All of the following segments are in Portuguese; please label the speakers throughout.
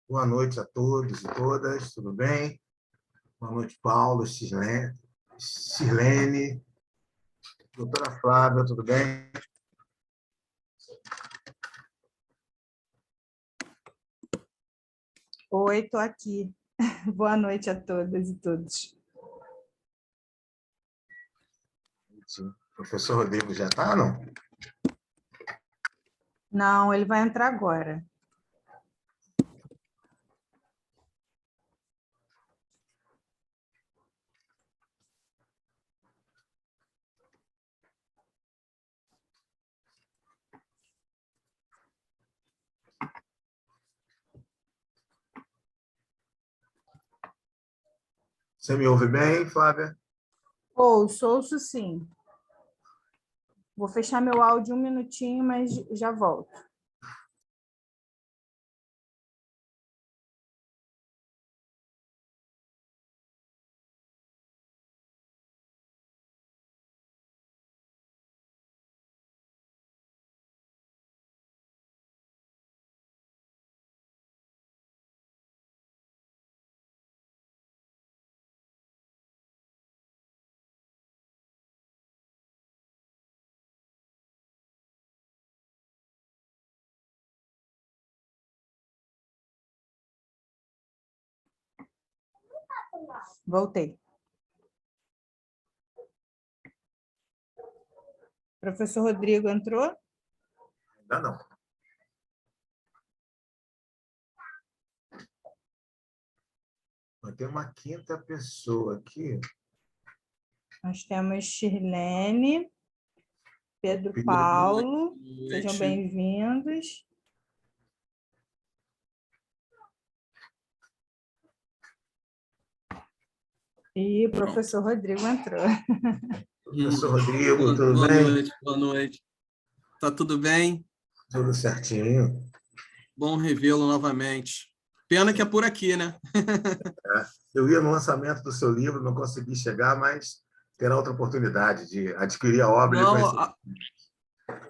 Speaker 1: Boa noite a todos e todas, tudo bem? Boa noite, Paulo, Shirlene, doutora Flávia, tudo bem?
Speaker 2: Oi, estou aqui. Boa noite a todas e todos.
Speaker 1: O professor Rodrigo já está, não?
Speaker 2: Não, ele vai entrar agora.
Speaker 1: Você me ouve bem, Flávia?
Speaker 2: Ouço sim. Vou fechar meu áudio um minutinho, mas já volto. Voltei. Professor Rodrigo entrou?
Speaker 1: Ainda não. Vai ter uma quinta pessoa aqui.
Speaker 2: Nós temos Shirlene, Pedro
Speaker 3: Boa
Speaker 2: Paulo.
Speaker 3: noite.
Speaker 2: Sejam bem-vindos. E o professor Rodrigo entrou.
Speaker 1: Professor Rodrigo, tudo
Speaker 3: Boa
Speaker 1: bem?
Speaker 3: noite, boa noite. Tá tudo bem?
Speaker 1: Tudo certinho.
Speaker 3: Bom revê-lo novamente. Pena que é por aqui, né?
Speaker 1: Eu ia no lançamento do seu livro, não consegui chegar, mas terá outra oportunidade de adquirir a obra e
Speaker 3: Não,
Speaker 1: conhecer.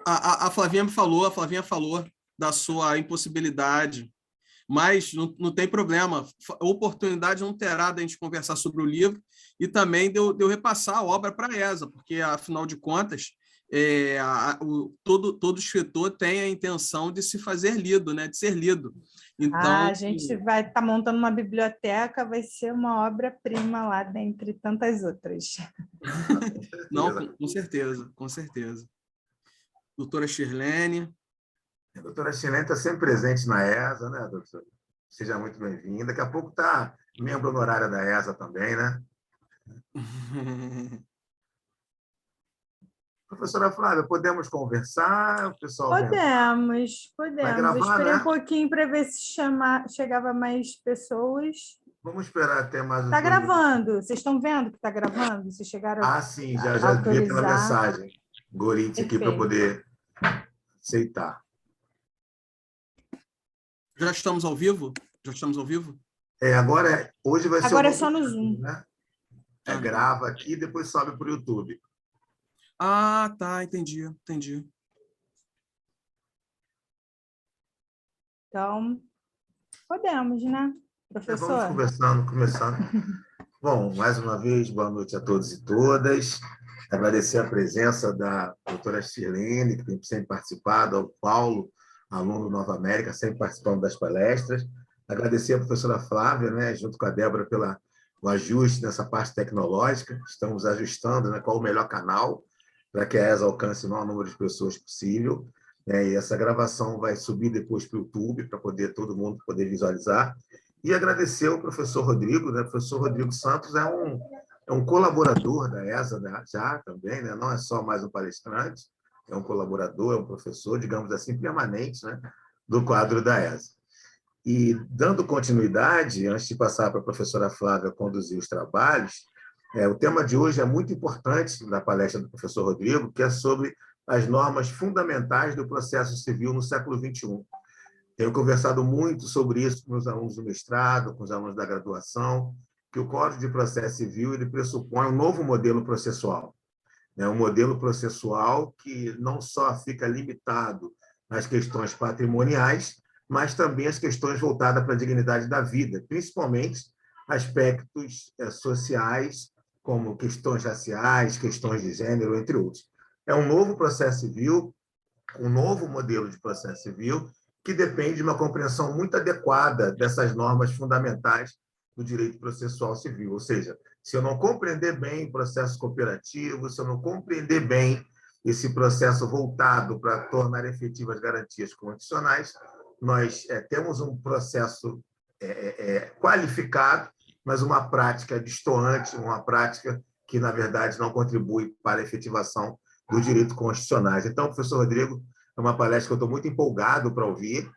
Speaker 3: a Flavinha falou da sua impossibilidade, mas não tem problema. Oportunidade não terá da gente conversar sobre o livro e também de eu repassar a obra para a ESA, porque, afinal de contas, todo escritor tem a intenção de se fazer lido, né? De ser lido. Então,
Speaker 2: A gente vai estar montando uma biblioteca, vai ser uma obra-prima lá, dentre tantas outras.
Speaker 3: não, com certeza, com certeza. Doutora Shirlene.
Speaker 1: A doutora Shirlene está sempre presente na ESA, né, doutora? Seja muito bem-vinda. Daqui a pouco está membro honorária da ESA também, né? Professora Flávia, podemos conversar? O pessoal
Speaker 2: Podemos.
Speaker 1: vai
Speaker 2: Eu
Speaker 1: gravar,
Speaker 2: esperei um
Speaker 1: né?
Speaker 2: pouquinho para ver se chegava mais pessoas.
Speaker 1: Vamos esperar até mais uns
Speaker 2: Está
Speaker 1: 2 minutos.
Speaker 2: gravando. Vocês estão vendo que está gravando? Se chegaram
Speaker 1: Ah, sim,
Speaker 2: a
Speaker 1: já vi pela
Speaker 2: autorizar.
Speaker 1: mensagem. Goritz aqui para
Speaker 2: Perfeito.
Speaker 1: poder aceitar.
Speaker 3: Já estamos ao vivo? Já estamos ao vivo?
Speaker 1: Agora, hoje vai ser
Speaker 2: Agora
Speaker 1: o
Speaker 2: é só no
Speaker 1: novo
Speaker 2: Zoom.
Speaker 1: método, né?
Speaker 3: Ah,
Speaker 1: Grava aqui e depois sobe para o YouTube.
Speaker 3: Ah, tá, entendi.
Speaker 2: Então, podemos, né,
Speaker 1: Vamos
Speaker 2: professor?
Speaker 1: começando. Bom, mais uma vez, boa noite a todos e todas. Agradecer a presença da doutora Shirlene, que tem sempre participado, ao Paulo, aluno do Nova América, sempre participando das palestras. Agradecer a professora Flávia, né, junto com a Débora, pelo ajuste nessa parte tecnológica. Estamos ajustando, né, qual o melhor canal para que a ESA alcance o maior número de pessoas possível. E essa gravação vai subir depois para o YouTube, para poder todo mundo poder visualizar. E agradecer ao professor Rodrigo, né? O professor Rodrigo Santos é um colaborador da ESA, né? Já também, né? Não é só mais um palestrante, é um colaborador, é um professor, digamos assim, permanente, né? Do quadro da ESA. E, dando continuidade, antes de passar para a professora Flávia conduzir os trabalhos, o tema de hoje é muito importante na palestra do professor Rodrigo, que é sobre as normas fundamentais do processo civil no século XXI. Tenho conversado muito sobre isso com os alunos do mestrado, com os alunos da graduação, que o Código de Processo Civil ele pressupõe um novo modelo processual. Um modelo processual que não só fica limitado às questões patrimoniais, mas também as questões voltadas para a dignidade da vida, principalmente aspectos sociais, como questões raciais, questões de gênero, entre outros. É um novo processo civil, um novo modelo de processo civil, que depende de uma compreensão muito adequada dessas normas fundamentais do direito processual civil. Ou seja, se eu não compreender bem o processo cooperativo, se eu não compreender bem esse processo voltado para tornar efetivas as garantias constitucionais, nós temos um processo qualificado, mas uma prática destoante, uma prática que, na verdade, não contribui para a efetivação dos direitos constitucionais. Então, professor Rodrigo, é uma palestra que eu estou muito empolgado para ouvir,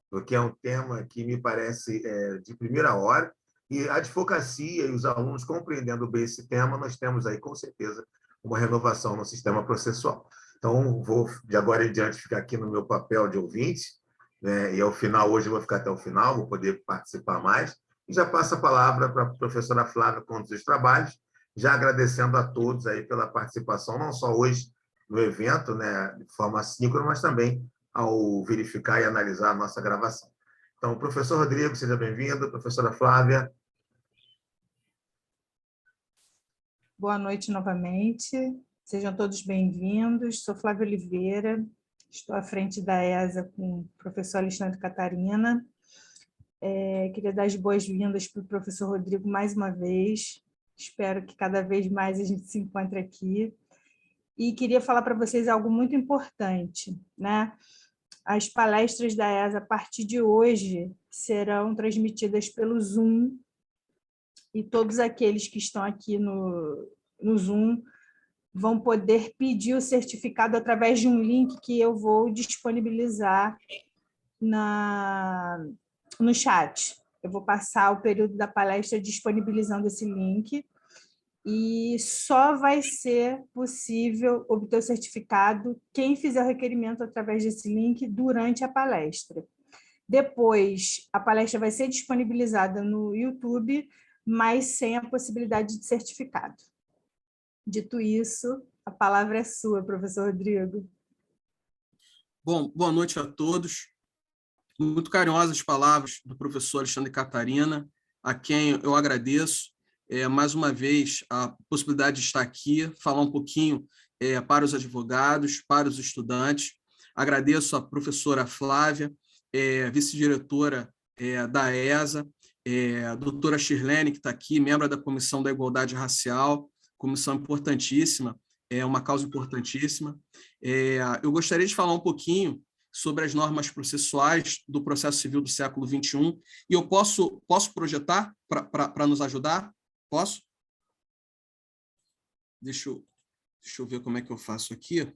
Speaker 1: porque é um tema que me parece de primeira hora, e a advocacia e os alunos compreendendo bem esse tema, nós temos aí, com certeza, uma renovação no sistema processual. Então, vou, de agora em diante, ficar aqui no meu papel de ouvinte, né? E ao final, hoje eu vou ficar até o final, vou poder participar mais, e já passo a palavra para a professora Flávia conduzir os trabalhos, já agradecendo a todos aí pela participação, não só hoje no evento, né, de forma síncrona, mas também ao verificar e analisar a nossa gravação. Então, professor Rodrigo, seja bem-vindo, professora Flávia.
Speaker 2: Boa noite novamente, sejam todos bem-vindos. Sou Flávia Oliveira, estou à frente da ESA com o professor Alexandre Catarina. Queria dar as boas-vindas para o professor Rodrigo mais uma vez. Espero que cada vez mais a gente se encontre aqui. E queria falar para vocês algo muito importante, né? As palestras da ESA, a partir de hoje, serão transmitidas pelo Zoom, e todos aqueles que estão aqui no Zoom vão poder pedir o certificado através de um link que eu vou disponibilizar no chat. Eu vou passar o período da palestra disponibilizando esse link, e só vai ser possível obter o certificado quem fizer o requerimento através desse link durante a palestra. Depois, a palestra vai ser disponibilizada no YouTube, mas sem a possibilidade de certificado. Dito isso, a palavra é sua, professor Rodrigo.
Speaker 3: Bom, boa noite a todos. Muito carinhosas palavras do professor Alexandre Catarina, a quem eu agradeço mais uma vez a possibilidade de estar aqui, falar um pouquinho para os advogados, para os estudantes. Agradeço a professora Flávia, vice-diretora da ESA, a doutora Shirlene, que está aqui, membro da Comissão da Igualdade Racial, comissão importantíssima, uma causa importantíssima. Eu gostaria de falar um pouquinho sobre as normas processuais do processo civil do século XXI, e eu posso projetar para nos ajudar? Posso? Deixa eu ver como é que eu faço aqui.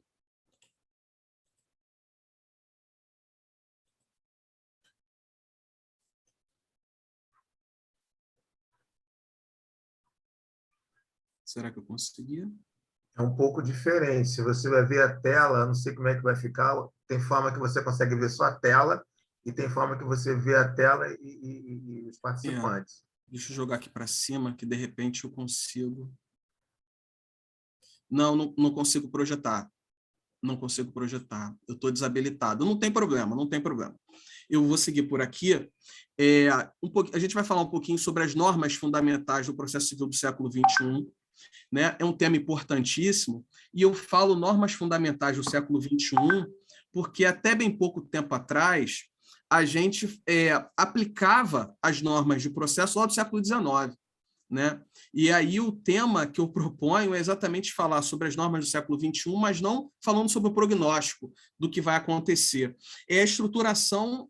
Speaker 3: Será que eu consegui?
Speaker 1: É um pouco diferente. Se você vai ver a tela, não sei como é que vai ficar, tem forma que você consegue ver só a tela e tem forma que você vê a tela e os participantes.
Speaker 3: Deixa eu jogar aqui para cima, que de repente eu consigo. Não consigo projetar. Não consigo projetar. Eu estou desabilitado. Não tem problema, não tem problema. Eu vou seguir por aqui. A gente vai falar um pouquinho sobre as normas fundamentais do processo civil do século XXI. Né? É um tema importantíssimo, e eu falo normas fundamentais do século XXI porque até bem pouco tempo atrás a gente aplicava as normas de processo lá do século XIX. Né? E aí o tema que eu proponho é exatamente falar sobre as normas do século XXI, mas não falando sobre o prognóstico do que vai acontecer. É a estruturação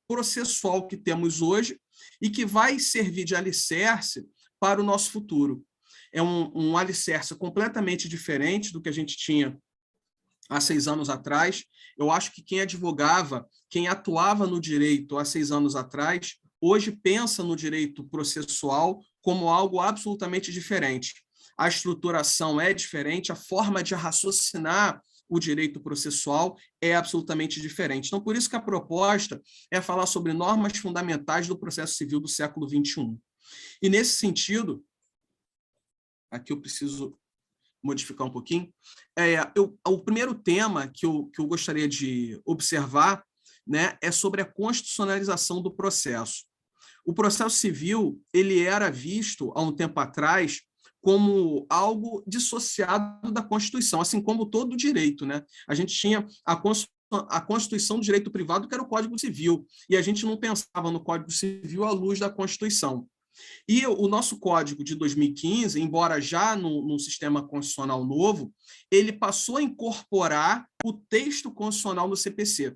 Speaker 3: processual que temos hoje e que vai servir de alicerce para o nosso futuro. É um alicerce completamente diferente do que a gente tinha há 6 anos atrás. Eu acho que quem advogava, quem atuava no direito há 6 anos atrás, hoje pensa no direito processual como algo absolutamente diferente. A estruturação é diferente, a forma de raciocinar o direito processual é absolutamente diferente. Então, por isso que a proposta é falar sobre normas fundamentais do processo civil do século XXI. E, nesse sentido, aqui eu preciso modificar um pouquinho. O primeiro tema que eu gostaria de observar né, é sobre a constitucionalização do processo. O processo civil ele era visto, há um tempo atrás, como algo dissociado da Constituição, assim como todo o direito, né? A gente tinha a Constituição do Direito Privado, que era o Código Civil, e a gente não pensava no Código Civil à luz da Constituição. E o nosso Código de 2015, embora já no sistema constitucional novo, ele passou a incorporar o texto constitucional no CPC.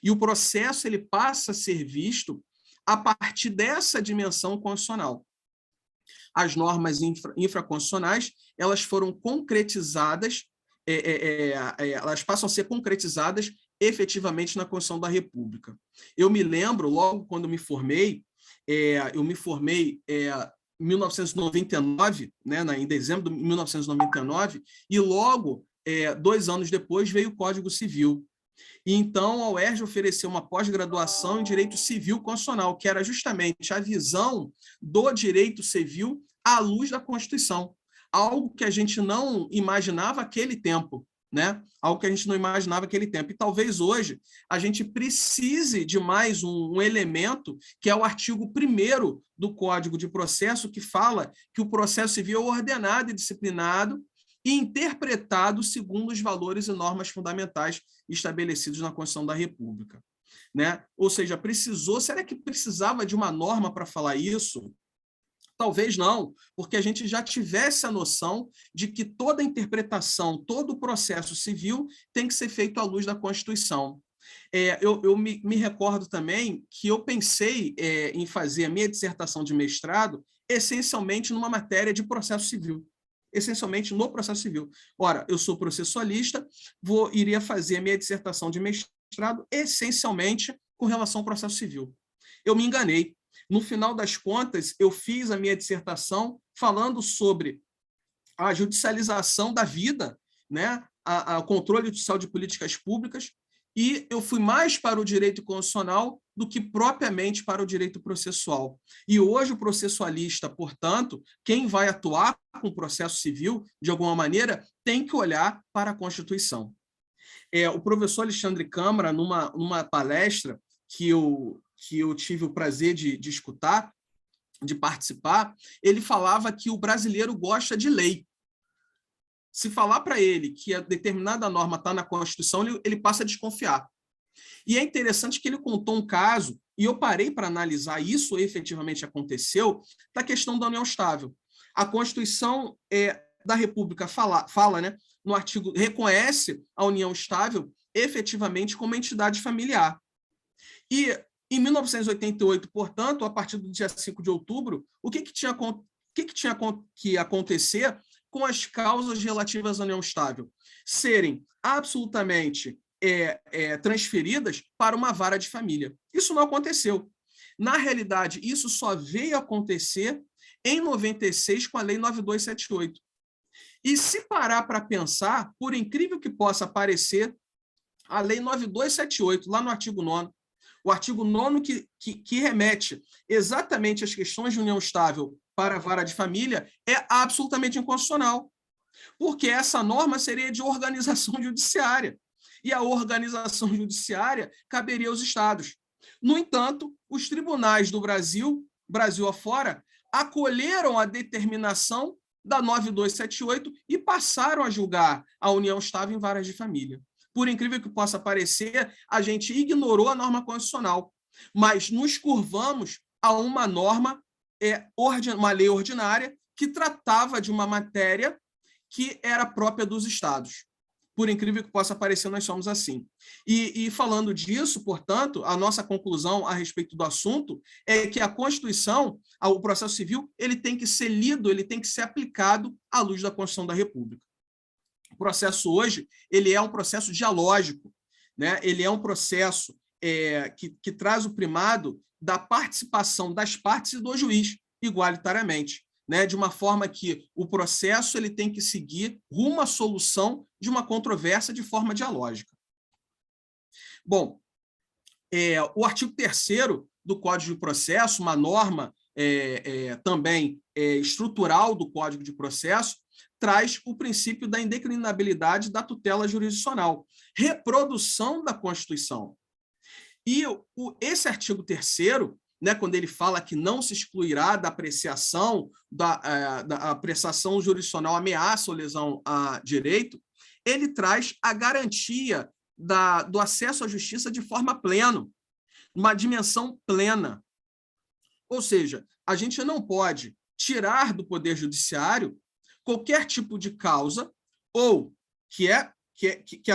Speaker 3: E o processo ele passa a ser visto a partir dessa dimensão constitucional. As normas infraconstitucionais, elas foram concretizadas, elas passam a ser concretizadas efetivamente na Constituição da República. Eu me lembro, logo quando me formei, eu me formei em 1999, né, em dezembro de 1999, e logo, 2 anos depois, veio o Código Civil. E então a UERJ ofereceu uma pós-graduação em Direito Civil Constitucional, que era justamente a visão do direito civil à luz da Constituição, algo que a gente não imaginava aquele tempo, né? Algo que a gente não imaginava aquele tempo. E talvez hoje a gente precise de mais um elemento, que é o artigo 1º do Código de Processo, que fala que o processo civil é ordenado e disciplinado e interpretado segundo os valores e normas fundamentais estabelecidos na Constituição da República, né? Ou seja, será que precisava de uma norma para falar isso? Talvez não, porque a gente já tivesse a noção de que toda interpretação, todo o processo civil tem que ser feito à luz da Constituição. Eu me recordo também que eu pensei em fazer a minha dissertação de mestrado essencialmente numa matéria de processo civil. Essencialmente no processo civil. Ora, eu sou processualista, iria fazer a minha dissertação de mestrado essencialmente com relação ao processo civil. Eu me enganei. No final das contas, eu fiz a minha dissertação falando sobre a judicialização da vida, né? O controle judicial de políticas públicas, e eu fui mais para o direito constitucional do que propriamente para o direito processual. E hoje o processualista, portanto, quem vai atuar com o processo civil, de alguma maneira, tem que olhar para a Constituição. O professor Alexandre Câmara, numa palestra que eu tive o prazer de escutar, de participar, ele falava que o brasileiro gosta de lei. Se falar para ele que a determinada norma está na Constituição, ele passa a desconfiar. E é interessante que ele contou um caso, e eu parei para analisar isso efetivamente aconteceu, da questão da união estável. A Constituição da República fala, né, no artigo, reconhece a união estável efetivamente como entidade familiar. E em 1988, portanto, a partir do dia 5 de outubro, o que tinha que acontecer com as causas relativas à união estável? Serem absolutamente transferidas para uma vara de família. Isso não aconteceu. Na realidade, isso só veio acontecer em 96 com a Lei 9278. E se parar para pensar, por incrível que possa parecer, a Lei 9278, lá no artigo 9º, o artigo 9º que remete exatamente às questões de união estável para a vara de família é absolutamente inconstitucional, porque essa norma seria de organização judiciária, e a organização judiciária caberia aos estados. No entanto, os tribunais do Brasil afora, acolheram a determinação da 9278 e passaram a julgar a união estável em varas de família. Por incrível que possa parecer, a gente ignorou a norma constitucional, mas nos curvamos a uma norma, uma lei ordinária, que tratava de uma matéria que era própria dos estados. Por incrível que possa parecer, nós somos assim. E falando disso, portanto, a nossa conclusão a respeito do assunto é que a Constituição, o processo civil, ele tem que ser lido, ele tem que ser aplicado à luz da Constituição da República. O processo hoje, ele é um processo dialógico, né? Ele é um processo que traz o primado da participação das partes e do juiz, igualitariamente, né? De uma forma que o processo ele tem que seguir rumo à solução de uma controvérsia de forma dialógica. Bom, o artigo 3º do Código de Processo, uma norma também estrutural do Código de Processo, traz o princípio da indeclinabilidade da tutela jurisdicional, reprodução da Constituição. E esse artigo 3º, né, quando ele fala que não se excluirá da apreciação, da apreciação jurisdicional ameaça ou lesão a direito, ele traz a garantia do acesso à justiça de forma plena, uma dimensão plena. Ou seja, a gente não pode tirar do Poder Judiciário qualquer tipo de causa, ou, que é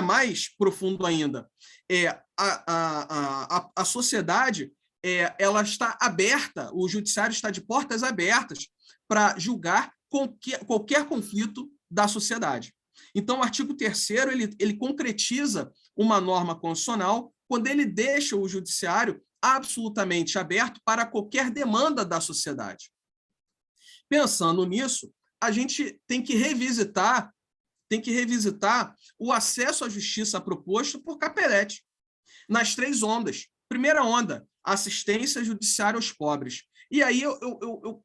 Speaker 3: mais profundo ainda, a sociedade ela está aberta, o judiciário está de portas abertas para julgar qualquer conflito da sociedade. Então, o artigo 3º, ele concretiza uma norma constitucional quando ele deixa o judiciário absolutamente aberto para qualquer demanda da sociedade. Pensando nisso, a gente tem que revisitar o acesso à justiça proposto por Capelletti, nas 3 ondas. Primeira onda, assistência judiciária aos pobres. E aí eu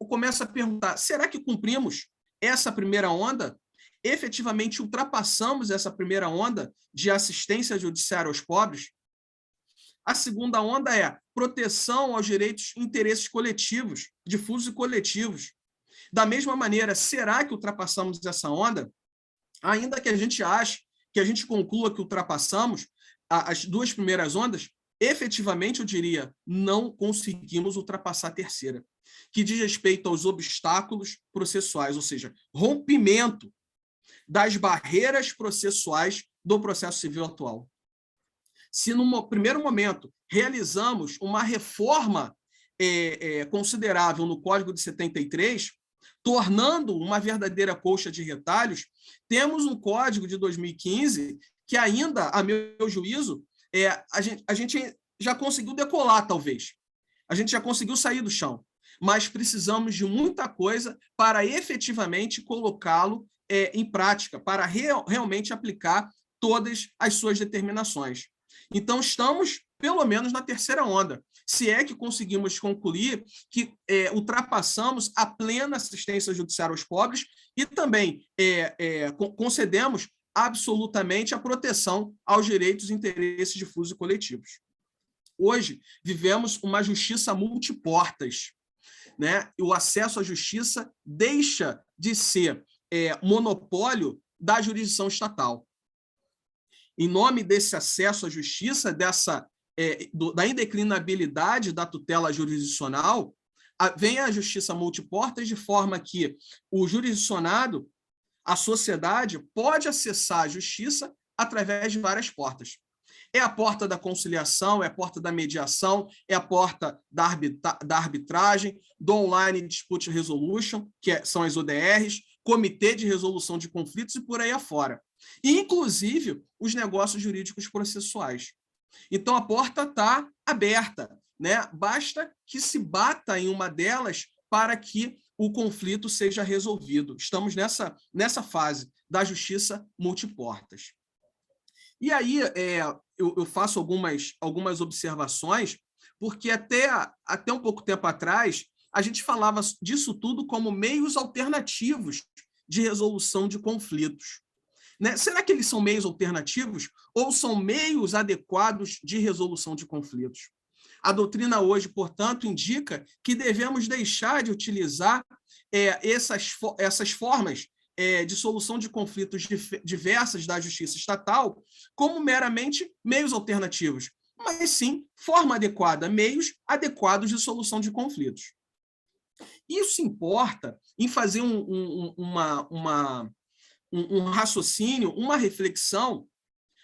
Speaker 3: começo a perguntar, será que cumprimos essa primeira onda? Efetivamente ultrapassamos essa primeira onda de assistência judiciária aos pobres? A segunda onda é proteção aos direitos e interesses coletivos, difusos e coletivos. Da mesma maneira, será que ultrapassamos essa onda? Ainda que a gente ache, que a gente conclua que ultrapassamos as 2 primeiras ondas, efetivamente, eu diria, não conseguimos ultrapassar a terceira, que diz respeito aos obstáculos processuais, ou seja, rompimento das barreiras processuais do processo civil atual. Se no primeiro momento realizamos uma reforma considerável no Código de 73, tornando uma verdadeira colcha de retalhos, temos um Código de 2015 que ainda, a meu juízo, a gente já conseguiu decolar, talvez. A gente já conseguiu sair do chão, mas precisamos de muita coisa para efetivamente colocá-lo em prática, para realmente aplicar todas as suas determinações. Então, estamos, pelo menos, na terceira onda, se é que conseguimos concluir que ultrapassamos a plena assistência judiciária aos pobres e também concedemos absolutamente a proteção aos direitos e interesses difusos e coletivos. Hoje, vivemos uma justiça multiportas, né? O acesso à justiça deixa de ser monopólio da jurisdição estatal. Em nome desse acesso à justiça, da indeclinabilidade da tutela jurisdicional, vem a justiça multiportas de forma que o jurisdicionado, a sociedade, pode acessar a justiça através de várias portas. É a porta da conciliação, é a porta da mediação, é a porta da arbitragem, do Online Dispute Resolution, que são as ODRs, Comitê de Resolução de Conflitos e por aí afora. E, inclusive, os negócios jurídicos processuais. Então, a porta está aberta, né? Basta que se bata em uma delas para que o conflito seja resolvido. Estamos nessa fase da justiça multiportas. E aí eu faço algumas observações, porque até um pouco tempo atrás a gente falava disso tudo como meios alternativos de resolução de conflitos. Né? Será que eles são meios alternativos ou são meios adequados de resolução de conflitos? A doutrina hoje, portanto, indica que devemos deixar de utilizar essas formas de solução de conflitos diversas da justiça estatal como meramente meios alternativos, mas sim forma adequada, meios adequados de solução de conflitos. Isso importa em fazer um raciocínio, uma reflexão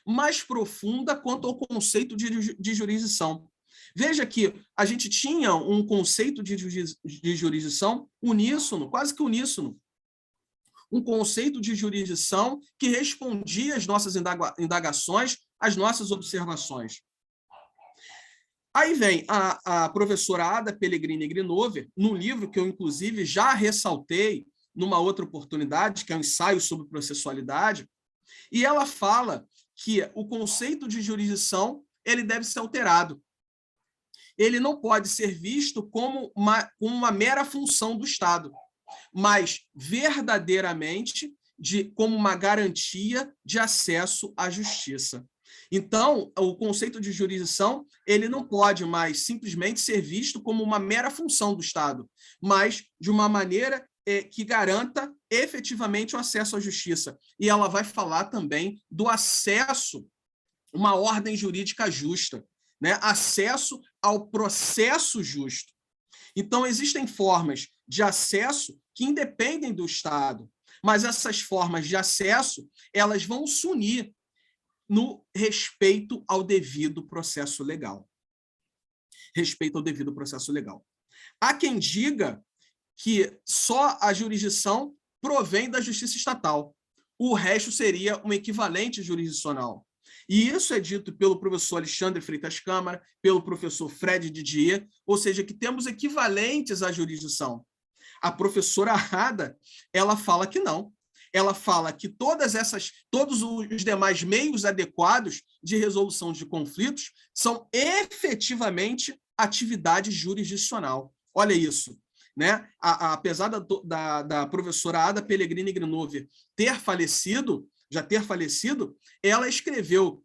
Speaker 3: mais profunda quanto ao conceito de jurisdição. Veja que a gente tinha um conceito de jurisdição uníssono, quase que uníssono. Um conceito de jurisdição que respondia às nossas indagações, às nossas observações. Aí vem a professora Ada Pellegrini Grinover, num livro que eu, inclusive, já ressaltei numa outra oportunidade, que é um ensaio sobre processualidade, e ela fala que o conceito de jurisdição ele deve ser alterado. Ele não pode ser visto como uma mera função do Estado, mas verdadeiramente como uma garantia de acesso à justiça. Então, o conceito de jurisdição, ele não pode mais simplesmente ser visto como uma mera função do Estado, mas de uma maneira que garanta efetivamente o acesso à justiça. E ela vai falar também do acesso a uma ordem jurídica justa, né? Acesso ao processo justo. Então, existem formas de acesso que independem do Estado, mas essas formas de acesso, elas vão se unir no respeito ao devido processo legal. Respeito ao devido processo legal. Há quem diga que só a jurisdição provém da justiça estatal. O resto seria um equivalente jurisdicional. E isso é dito pelo professor Alexandre Freitas Câmara, pelo professor Fred Didier, ou seja, que temos equivalentes à jurisdição. A professora Ada, ela fala que não. Ela fala que todos os demais meios adequados de resolução de conflitos são efetivamente atividade jurisdicional. Olha isso, né? Apesar da professora Ada Pellegrini Grinover já ter falecido, ela escreveu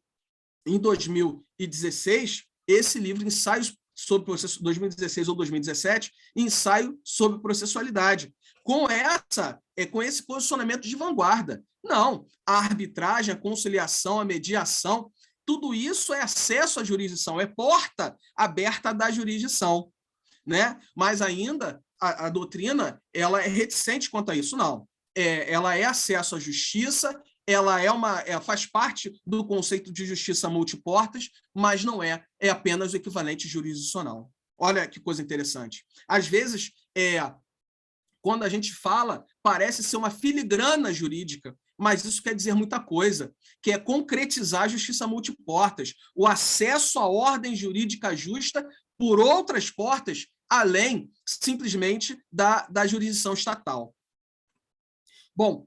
Speaker 3: em 2016 esse livro, Ensaios sobre Processo, 2016 ou 2017, Ensaio sobre Processualidade, com esse posicionamento de vanguarda. Não, a arbitragem, a conciliação, a mediação, tudo isso é acesso à jurisdição, é porta aberta da jurisdição, né? Mas ainda a doutrina, ela é reticente quanto a isso, não. Ela é acesso à justiça, ela faz parte do conceito de justiça multiportas, mas não é apenas o equivalente jurisdicional. Olha que coisa interessante. Às vezes, quando a gente fala, parece ser uma filigrana jurídica, mas isso quer dizer muita coisa, que é concretizar a justiça multiportas, o acesso à ordem jurídica justa por outras portas, além simplesmente da jurisdição estatal. Bom,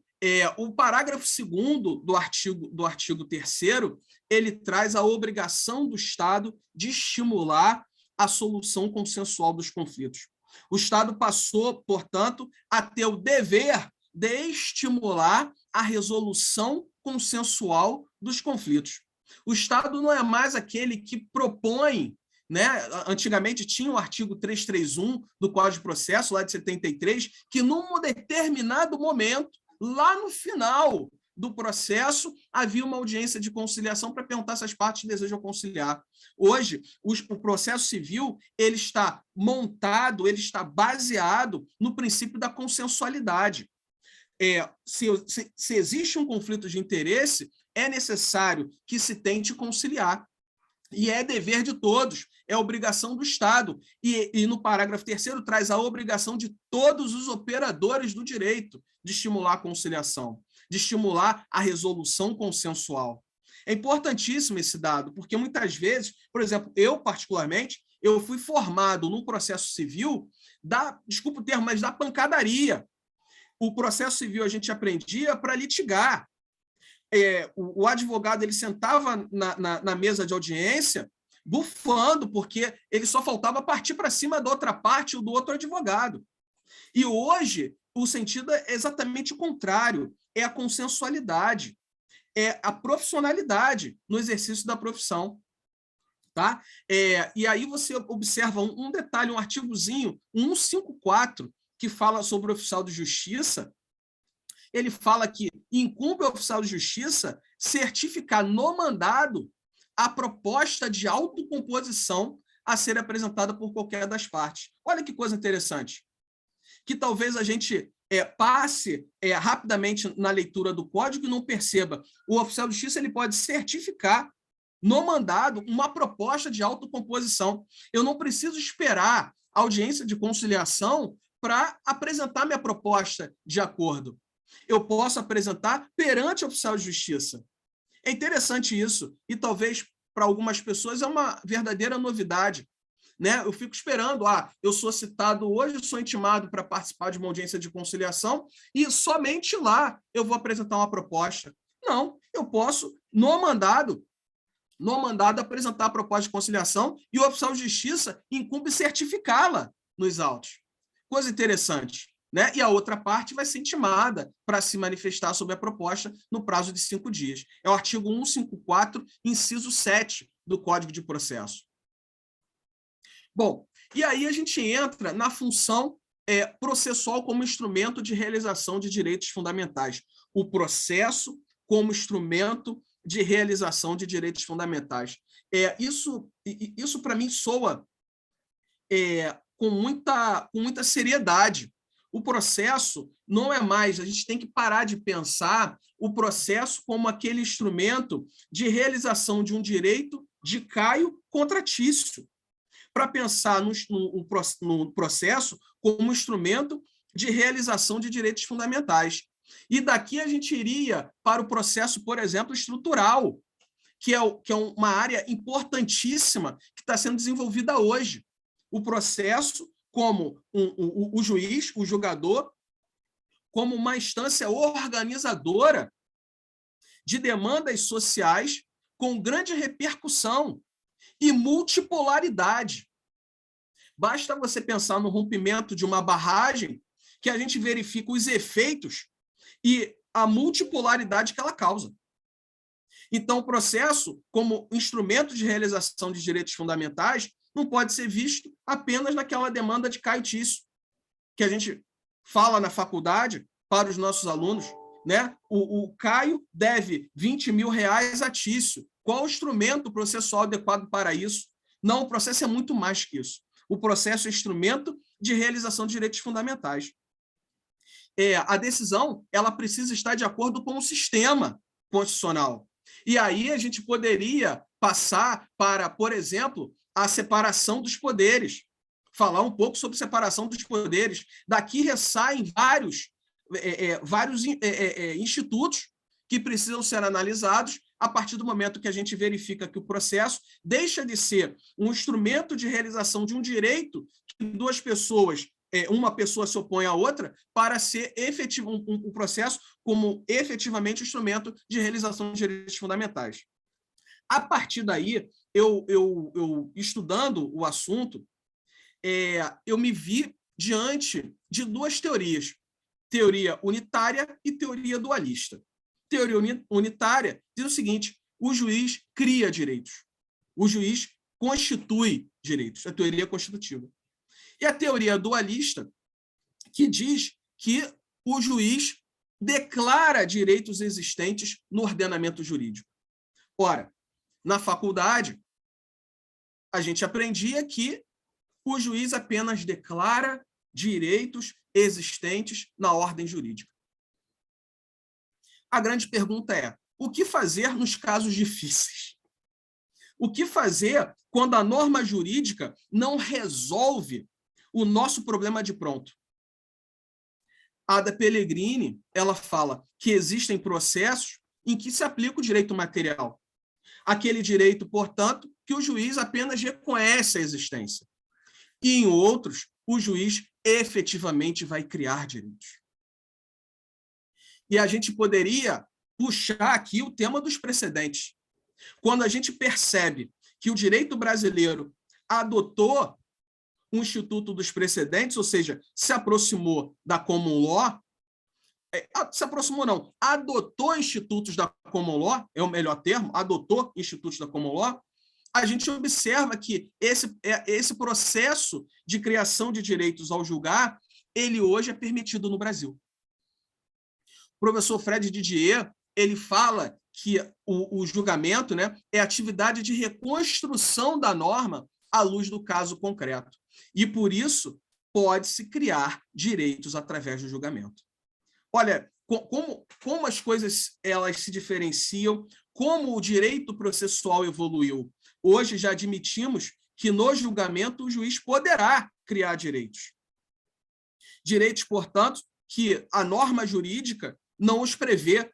Speaker 3: o parágrafo 2º do artigo 3º, ele traz a obrigação do Estado de estimular a solução consensual dos conflitos. O Estado passou, portanto, a ter o dever de estimular a resolução consensual dos conflitos. O Estado não é mais aquele que propõe, né? Antigamente tinha o artigo 331 do Código de Processo, lá de 73, que num determinado momento, lá no final do processo, havia uma audiência de conciliação para perguntar se as partes desejam conciliar. Hoje, o processo civil ele está montado, ele está baseado no princípio da consensualidade. Se existe um conflito de interesse, é necessário que se tente conciliar. E é dever de todos, é obrigação do Estado. E no parágrafo 3º traz a obrigação de todos os operadores do direito de estimular a conciliação, de estimular a resolução consensual. É importantíssimo esse dado, porque muitas vezes, por exemplo, eu particularmente, eu fui formado num processo civil desculpa o termo, mas da pancadaria. O processo civil a gente aprendia para litigar. O advogado ele sentava na mesa de audiência bufando, porque ele só faltava partir para cima da outra parte ou do outro advogado. E hoje o sentido é exatamente o contrário, é a consensualidade, é a profissionalidade no exercício da profissão. Tá? E aí você observa um detalhe, um artigozinho, 154, que fala sobre o oficial de justiça. Ele fala que incumbe ao oficial de justiça certificar no mandado a proposta de autocomposição a ser apresentada por qualquer das partes. Olha que coisa interessante. Que talvez a gente passe rapidamente na leitura do código e não perceba. O oficial de justiça ele pode certificar no mandado uma proposta de autocomposição. Eu não preciso esperar a audiência de conciliação para apresentar minha proposta de acordo. Eu posso apresentar perante o oficial de justiça. É interessante isso, e talvez para algumas pessoas é uma verdadeira novidade. Né? Eu fico esperando, eu sou citado hoje, eu sou intimado para participar de uma audiência de conciliação e somente lá eu vou apresentar uma proposta. Não, eu posso, no mandado apresentar a proposta de conciliação e o oficial de justiça incumbe certificá-la nos autos. Coisa interessante. né? E a outra parte vai ser intimada para se manifestar sobre a proposta no prazo de 5 dias. É o artigo 154, inciso 7 do Código de Processo. Bom, e aí a gente entra na função processual como instrumento de realização de direitos fundamentais. O processo como instrumento de realização de direitos fundamentais. Isso para mim, soa com muita seriedade. O processo não é mais, a gente tem que parar de pensar o processo como aquele instrumento de realização de um direito de Caio contra Tício, para pensar no processo como instrumento de realização de direitos fundamentais. E daqui a gente iria para o processo, por exemplo, estrutural, que é uma área importantíssima que está sendo desenvolvida hoje. O processo como o juiz, o julgador, como uma instância organizadora de demandas sociais com grande repercussão e multipolaridade. Basta você pensar no rompimento de uma barragem que a gente verifica os efeitos e a multipolaridade que ela causa. Então, o processo, como instrumento de realização de direitos fundamentais, não pode ser visto apenas naquela demanda de Caio Tício, que a gente fala na faculdade para os nossos alunos, né? O Caio deve R$20 mil a Tício. Qual o instrumento processual adequado para isso? Não, o processo é muito mais que isso. O processo é instrumento de realização de direitos fundamentais. A decisão ela precisa estar de acordo com o sistema constitucional. E aí a gente poderia passar para, por exemplo, a separação dos poderes. Falar um pouco sobre separação dos poderes. Daqui ressaem vários institutos que precisam ser analisados a partir do momento que a gente verifica que o processo deixa de ser um instrumento de realização de um direito que duas pessoas, uma pessoa se opõe à outra, para ser efetivo um processo como efetivamente instrumento de realização de direitos fundamentais. A partir daí, eu estudando o assunto, eu me vi diante de duas teorias, teoria unitária e teoria dualista. Teoria unitária diz o seguinte: o juiz cria direitos, o juiz constitui direitos, a teoria constitutiva. E a teoria dualista, que diz que o juiz declara direitos existentes no ordenamento jurídico. Ora, na faculdade, a gente aprendia que o juiz apenas declara direitos existentes na ordem jurídica. A grande pergunta é: o que fazer nos casos difíceis? O que fazer quando a norma jurídica não resolve o nosso problema de pronto? A Ada Pellegrini, ela fala que existem processos em que se aplica o direito material. Aquele direito, portanto, que o juiz apenas reconhece a existência. E em outros, o juiz efetivamente vai criar direitos. E a gente poderia puxar aqui o tema dos precedentes. Quando a gente percebe que o direito brasileiro adotou o Instituto dos Precedentes, ou seja, se aproximou da Common Law, adotou institutos da Common Law, é o melhor termo, adotou institutos da Common Law, a gente observa que esse processo de criação de direitos ao julgar, ele hoje é permitido no Brasil. O professor Fred Didier, ele fala que o julgamento, né, é atividade de reconstrução da norma à luz do caso concreto. E, por isso, pode-se criar direitos através do julgamento. Olha, como as coisas elas se diferenciam, como o direito processual evoluiu. Hoje já admitimos que no julgamento o juiz poderá criar direitos. Direitos, portanto, que a norma jurídica não os prevê,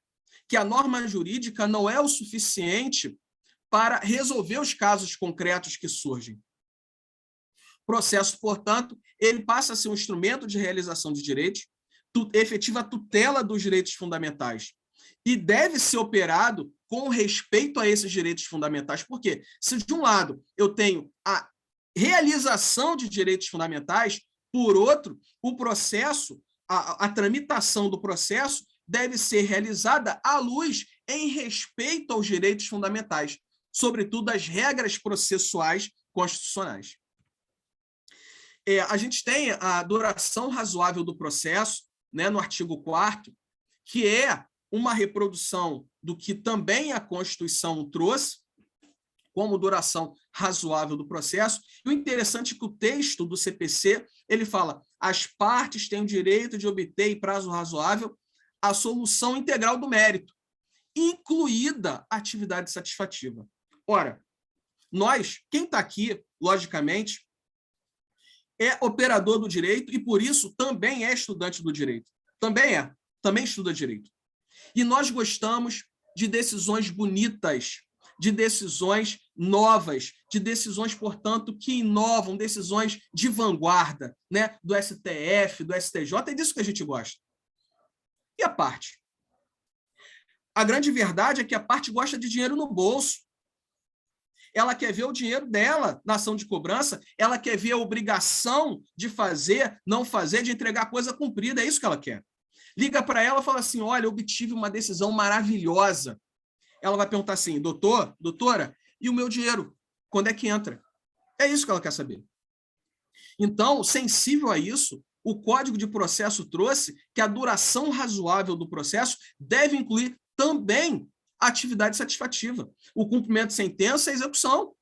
Speaker 3: que a norma jurídica não é o suficiente para resolver os casos concretos que surgem. O processo, portanto, ele passa a ser um instrumento de realização de direitos, efetiva tutela dos direitos fundamentais, e deve ser operado com respeito a esses direitos fundamentais. Por quê? Se, de um lado, eu tenho a realização de direitos fundamentais, por outro, o processo a tramitação do processo deve ser realizada à luz em respeito aos direitos fundamentais, sobretudo as regras processuais constitucionais. A gente tem a duração razoável do processo, né, no artigo 4º, que é uma reprodução do que também a Constituição trouxe, como duração razoável do processo. E o interessante é que o texto do CPC, ele fala: as partes têm o direito de obter em prazo razoável a solução integral do mérito, incluída a atividade satisfativa. Ora, nós, quem está aqui, logicamente, é operador do direito e, por isso, também é estudante do direito. Também estuda direito. E nós gostamos de decisões bonitas, de decisões novas, de decisões, portanto, que inovam, decisões de vanguarda, né? Do STF, do STJ, é disso que a gente gosta. E a parte? A grande verdade é que a parte gosta de dinheiro no bolso. Ela quer ver o dinheiro dela na ação de cobrança, ela quer ver a obrigação de fazer, não fazer, de entregar coisa cumprida, é isso que ela quer. Liga para ela e fala assim: olha, eu obtive uma decisão maravilhosa. Ela vai perguntar assim: doutora, e o meu dinheiro? Quando é que entra? É isso que ela quer saber. Então, sensível a isso, o Código de Processo trouxe que a duração razoável do processo deve incluir também a atividade satisfativa, o cumprimento de sentença e a execução.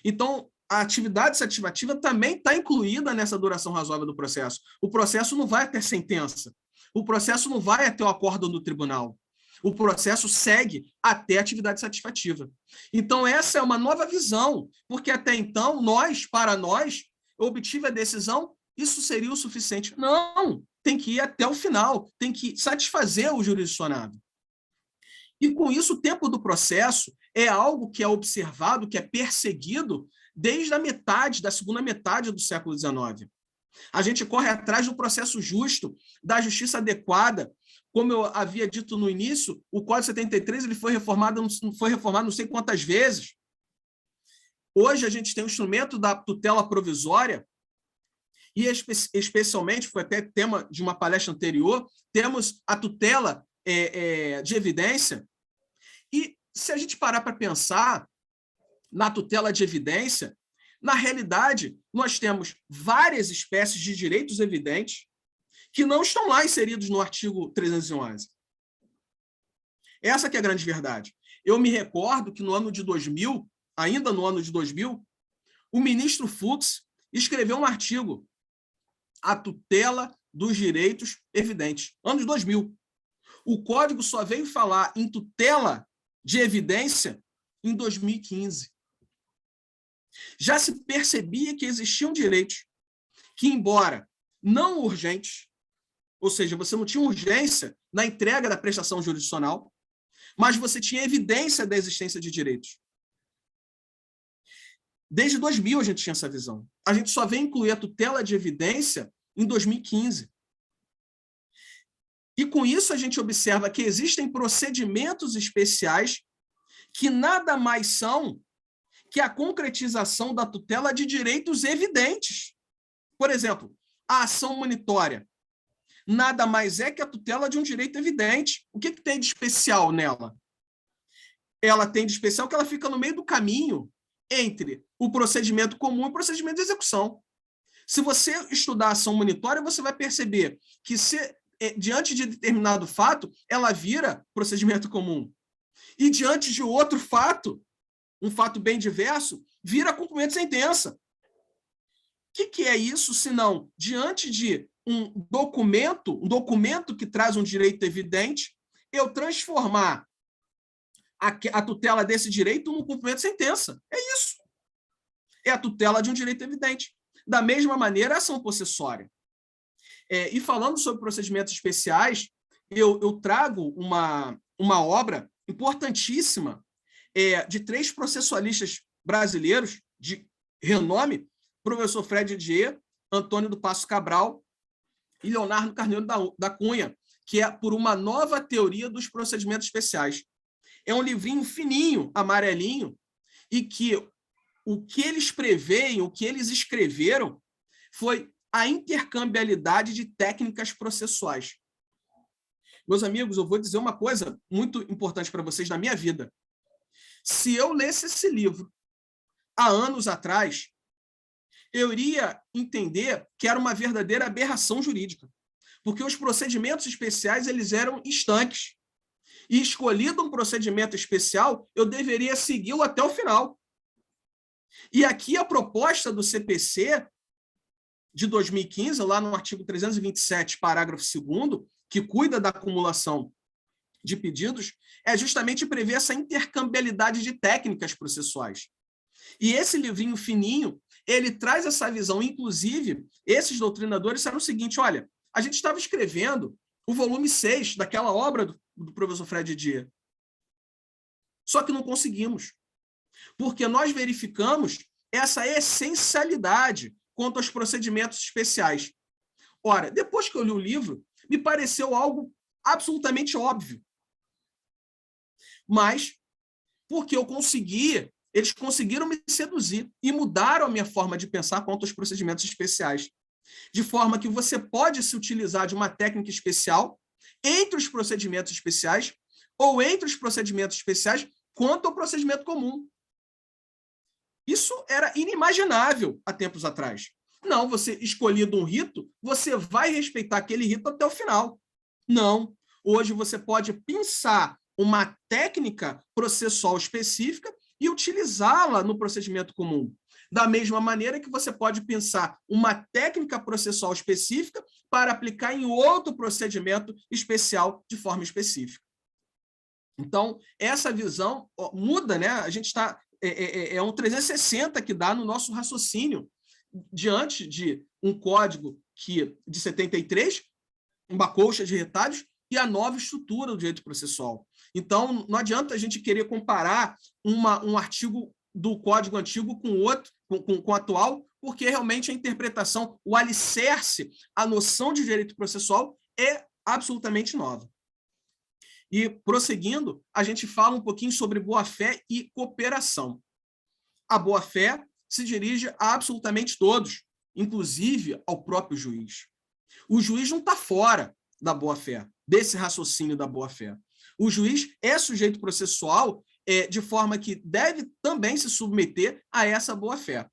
Speaker 3: Então, a atividade satisfativa também está incluída nessa duração razoável do processo. O processo não vai até sentença. O processo não vai até o acórdão do tribunal. O processo segue até a atividade satisfativa. Então, essa é uma nova visão, porque até então, para nós, eu obtive a decisão, isso seria o suficiente. Não, tem que ir até o final, tem que satisfazer o jurisdicionado. E, com isso, o tempo do processo é algo que é observado, que é perseguido desde da segunda metade do século XIX. A gente corre atrás do processo justo, da justiça adequada. Como eu havia dito no início, o Código 73 ele foi reformado não sei quantas vezes. Hoje a gente tem o instrumento da tutela provisória, e especialmente, foi até tema de uma palestra anterior, temos a tutela de evidência. E se a gente parar para pensar na tutela de evidência, na realidade, nós temos várias espécies de direitos evidentes que não estão lá inseridos no artigo 311. Essa que é a grande verdade. Eu me recordo que no ano de 2000, ainda no ano de 2000, o ministro Fux escreveu um artigo, A Tutela dos Direitos Evidentes, ano de 2000. O Código só veio falar em tutela de evidência em 2015. Já se percebia que existiam direitos que, embora não urgentes, ou seja, você não tinha urgência na entrega da prestação jurisdicional, mas você tinha evidência da existência de direitos. Desde 2000 a gente tinha essa visão. A gente só veio incluir a tutela de evidência em 2015. E com isso a gente observa que existem procedimentos especiais que nada mais são que a concretização da tutela de direitos evidentes. Por exemplo, a ação monitória nada mais é que a tutela de um direito evidente. O que tem de especial nela? Ela tem de especial que ela fica no meio do caminho entre o procedimento comum e o procedimento de execução. Se você estudar a ação monitória, você vai perceber que, diante de determinado fato, ela vira procedimento comum. E diante de outro fato, um fato bem diverso, vira cumprimento de sentença. O que é isso, senão, diante de um documento que traz um direito evidente, eu transformar a tutela desse direito no cumprimento de sentença. É isso. É a tutela de um direito evidente. Da mesma maneira, a ação possessória. E falando sobre procedimentos especiais, eu trago uma obra importantíssima de 3 processualistas brasileiros de renome, professor Fred Didier, Antônio do Passo Cabral e Leonardo Carneiro da Cunha, que é Por uma Nova Teoria dos Procedimentos Especiais. É um livrinho fininho, amarelinho, e que o que eles preveem, o que eles escreveram, foi a intercambiabilidade de técnicas processuais. Meus amigos, eu vou dizer uma coisa muito importante para vocês na minha vida. Se eu lesse esse livro há anos atrás, eu iria entender que era uma verdadeira aberração jurídica, porque os procedimentos especiais eles eram estanques. E escolhido um procedimento especial, eu deveria segui-lo até o final. E aqui a proposta do CPC de 2015, lá no artigo 327, parágrafo 2º, que cuida da acumulação de pedidos, é justamente prever essa intercambiabilidade de técnicas processuais. E esse livrinho fininho, ele traz essa visão, inclusive, esses doutrinadores disseram o seguinte, olha, a gente estava escrevendo o volume 6 daquela obra do professor Fred Dier, só que não conseguimos, porque nós verificamos essa essencialidade quanto aos procedimentos especiais. Ora, depois que eu li o livro, me pareceu algo absolutamente óbvio. Mas, porque eu consegui, eles conseguiram me seduzir e mudaram a minha forma de pensar quanto aos procedimentos especiais. De forma que você pode se utilizar de uma técnica especial entre os procedimentos especiais ou entre os procedimentos especiais quanto ao procedimento comum. Isso era inimaginável há tempos atrás. Não, você escolhido um rito, você vai respeitar aquele rito até o final. Não. Hoje você pode pensar uma técnica processual específica e utilizá-la no procedimento comum. Da mesma maneira que você pode pensar uma técnica processual específica para aplicar em outro procedimento especial de forma específica. Então, essa visão muda, né? A gente está... É um 360 que dá no nosso raciocínio diante de um código de 73, uma colcha de retalhos, e a nova estrutura do direito processual. Então, não adianta a gente querer comparar um artigo do Código Antigo com outro, com o atual, porque realmente a interpretação, o alicerce, a noção de direito processual é absolutamente nova. E, prosseguindo, a gente fala um pouquinho sobre boa-fé e cooperação. A boa-fé se dirige a absolutamente todos, inclusive ao próprio juiz. O juiz não está fora da boa-fé, desse raciocínio da boa-fé. O juiz é sujeito processual de forma que deve também se submeter a essa boa-fé.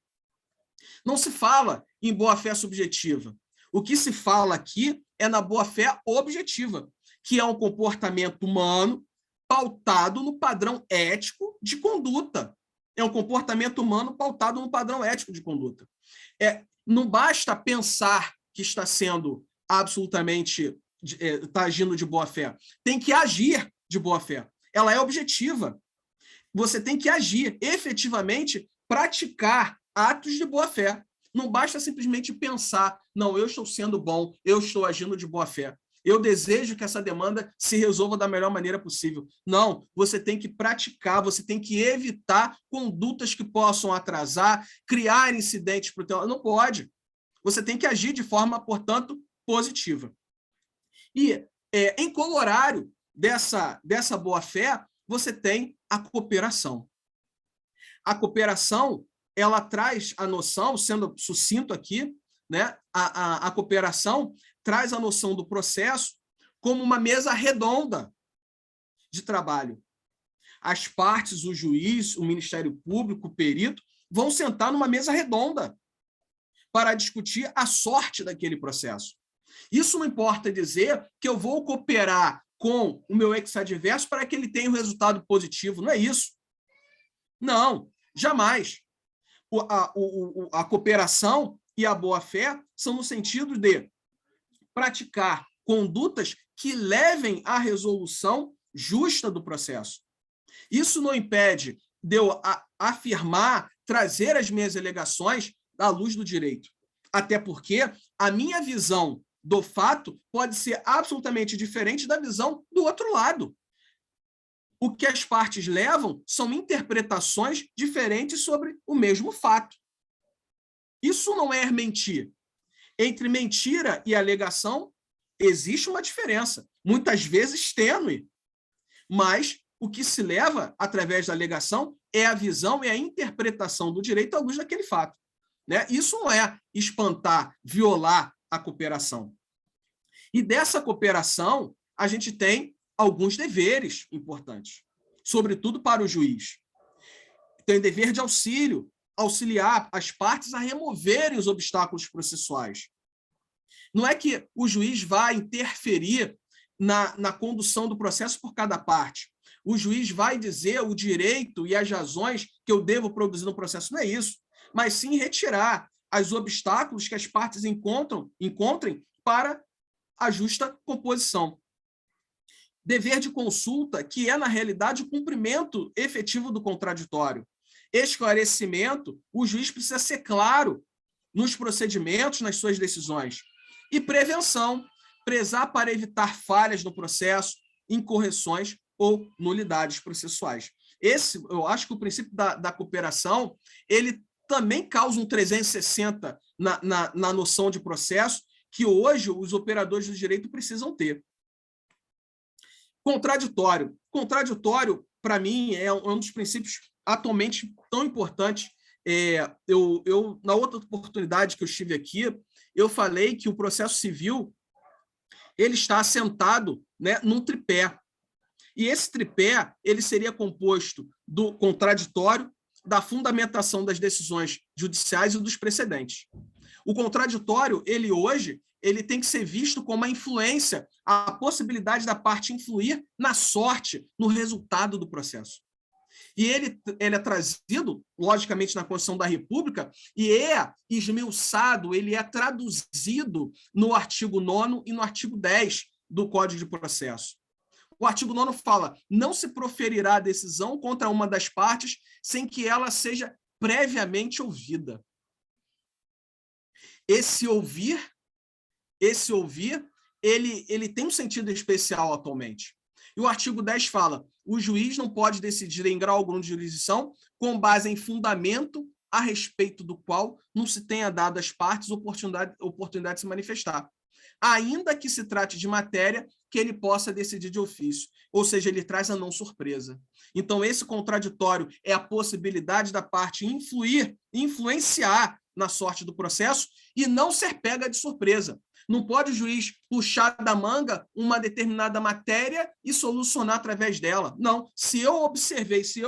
Speaker 3: Não se fala em boa-fé subjetiva. O que se fala aqui é na boa-fé objetiva, que é um comportamento humano pautado no padrão ético de conduta. É um comportamento humano pautado no padrão ético de conduta. Não basta pensar que está sendo absolutamente, está agindo de boa-fé. Tem que agir de boa-fé. Ela é objetiva. Você tem que agir, efetivamente, praticar atos de boa-fé. Não basta simplesmente pensar, não, eu estou sendo bom, eu estou agindo de boa-fé. Eu desejo que essa demanda se resolva da melhor maneira possível. Não, você tem que praticar, você tem que evitar condutas que possam atrasar, criar incidentes para o teu... Não pode. Você tem que agir de forma, portanto, positiva. E, em corolário dessa boa-fé, você tem a cooperação. A cooperação, ela traz a noção, sendo sucinto aqui, né, a cooperação traz a noção do processo como uma mesa redonda de trabalho. As partes, o juiz, o Ministério Público, o perito, vão sentar numa mesa redonda para discutir a sorte daquele processo. Isso não importa dizer que eu vou cooperar com o meu ex-adverso para que ele tenha um resultado positivo. Não é isso. Não, jamais. A cooperação e a boa-fé são no sentido de praticar condutas que levem à resolução justa do processo. Isso não impede de eu afirmar, trazer as minhas alegações à luz do direito. Até porque a minha visão do fato pode ser absolutamente diferente da visão do outro lado. O que as partes levam são interpretações diferentes sobre o mesmo fato. Isso não é mentir. Entre mentira e alegação, existe uma diferença, muitas vezes tênue, mas o que se leva, através da alegação, é a visão e a interpretação do direito à luz daquele fato. né? Isso não é espantar, violar a cooperação. E dessa cooperação, a gente tem alguns deveres importantes, sobretudo para o juiz. Tem o dever de auxílio, auxiliar as partes a removerem os obstáculos processuais. Não é que o juiz vai interferir na condução do processo por cada parte. O juiz vai dizer o direito e as razões que eu devo produzir no processo. Não é isso, mas sim retirar os obstáculos que as partes encontrem para a justa composição. Dever de consulta, que é, na realidade, o cumprimento efetivo do contraditório. Esclarecimento, o juiz precisa ser claro nos procedimentos, nas suas decisões. E prevenção, prezar para evitar falhas no processo, incorreções ou nulidades processuais. Eu acho que o princípio da cooperação, ele também causa um 360 na noção de processo, que hoje os operadores do direito precisam ter. Contraditório. Contraditório, para mim, é um dos princípios atualmente tão importantes. Na outra oportunidade que eu estive aqui, eu falei que o processo civil ele está assentado, né, num tripé. E esse tripé ele seria composto do contraditório, da fundamentação das decisões judiciais e dos precedentes. O contraditório, ele tem que ser visto como a influência, a possibilidade da parte influir na sorte, no resultado do processo. E ele é trazido, logicamente, na Constituição da República, e é esmiuçado, ele é traduzido no artigo 9º e no artigo 10 do Código de Processo. O artigo 9º fala: não se proferirá a decisão contra uma das partes sem que ela seja previamente ouvida. Esse ouvir, ele tem um sentido especial atualmente. E o artigo 10 fala: o juiz não pode decidir em grau algum de jurisdição com base em fundamento a respeito do qual não se tenha dado às partes oportunidade de se manifestar, ainda que se trate de matéria que ele possa decidir de ofício. Ou seja, ele traz a não surpresa. Então, esse contraditório é a possibilidade da parte influenciar na sorte do processo e não ser pega de surpresa. Não pode o juiz puxar da manga uma determinada matéria e solucionar através dela. Não. Se eu,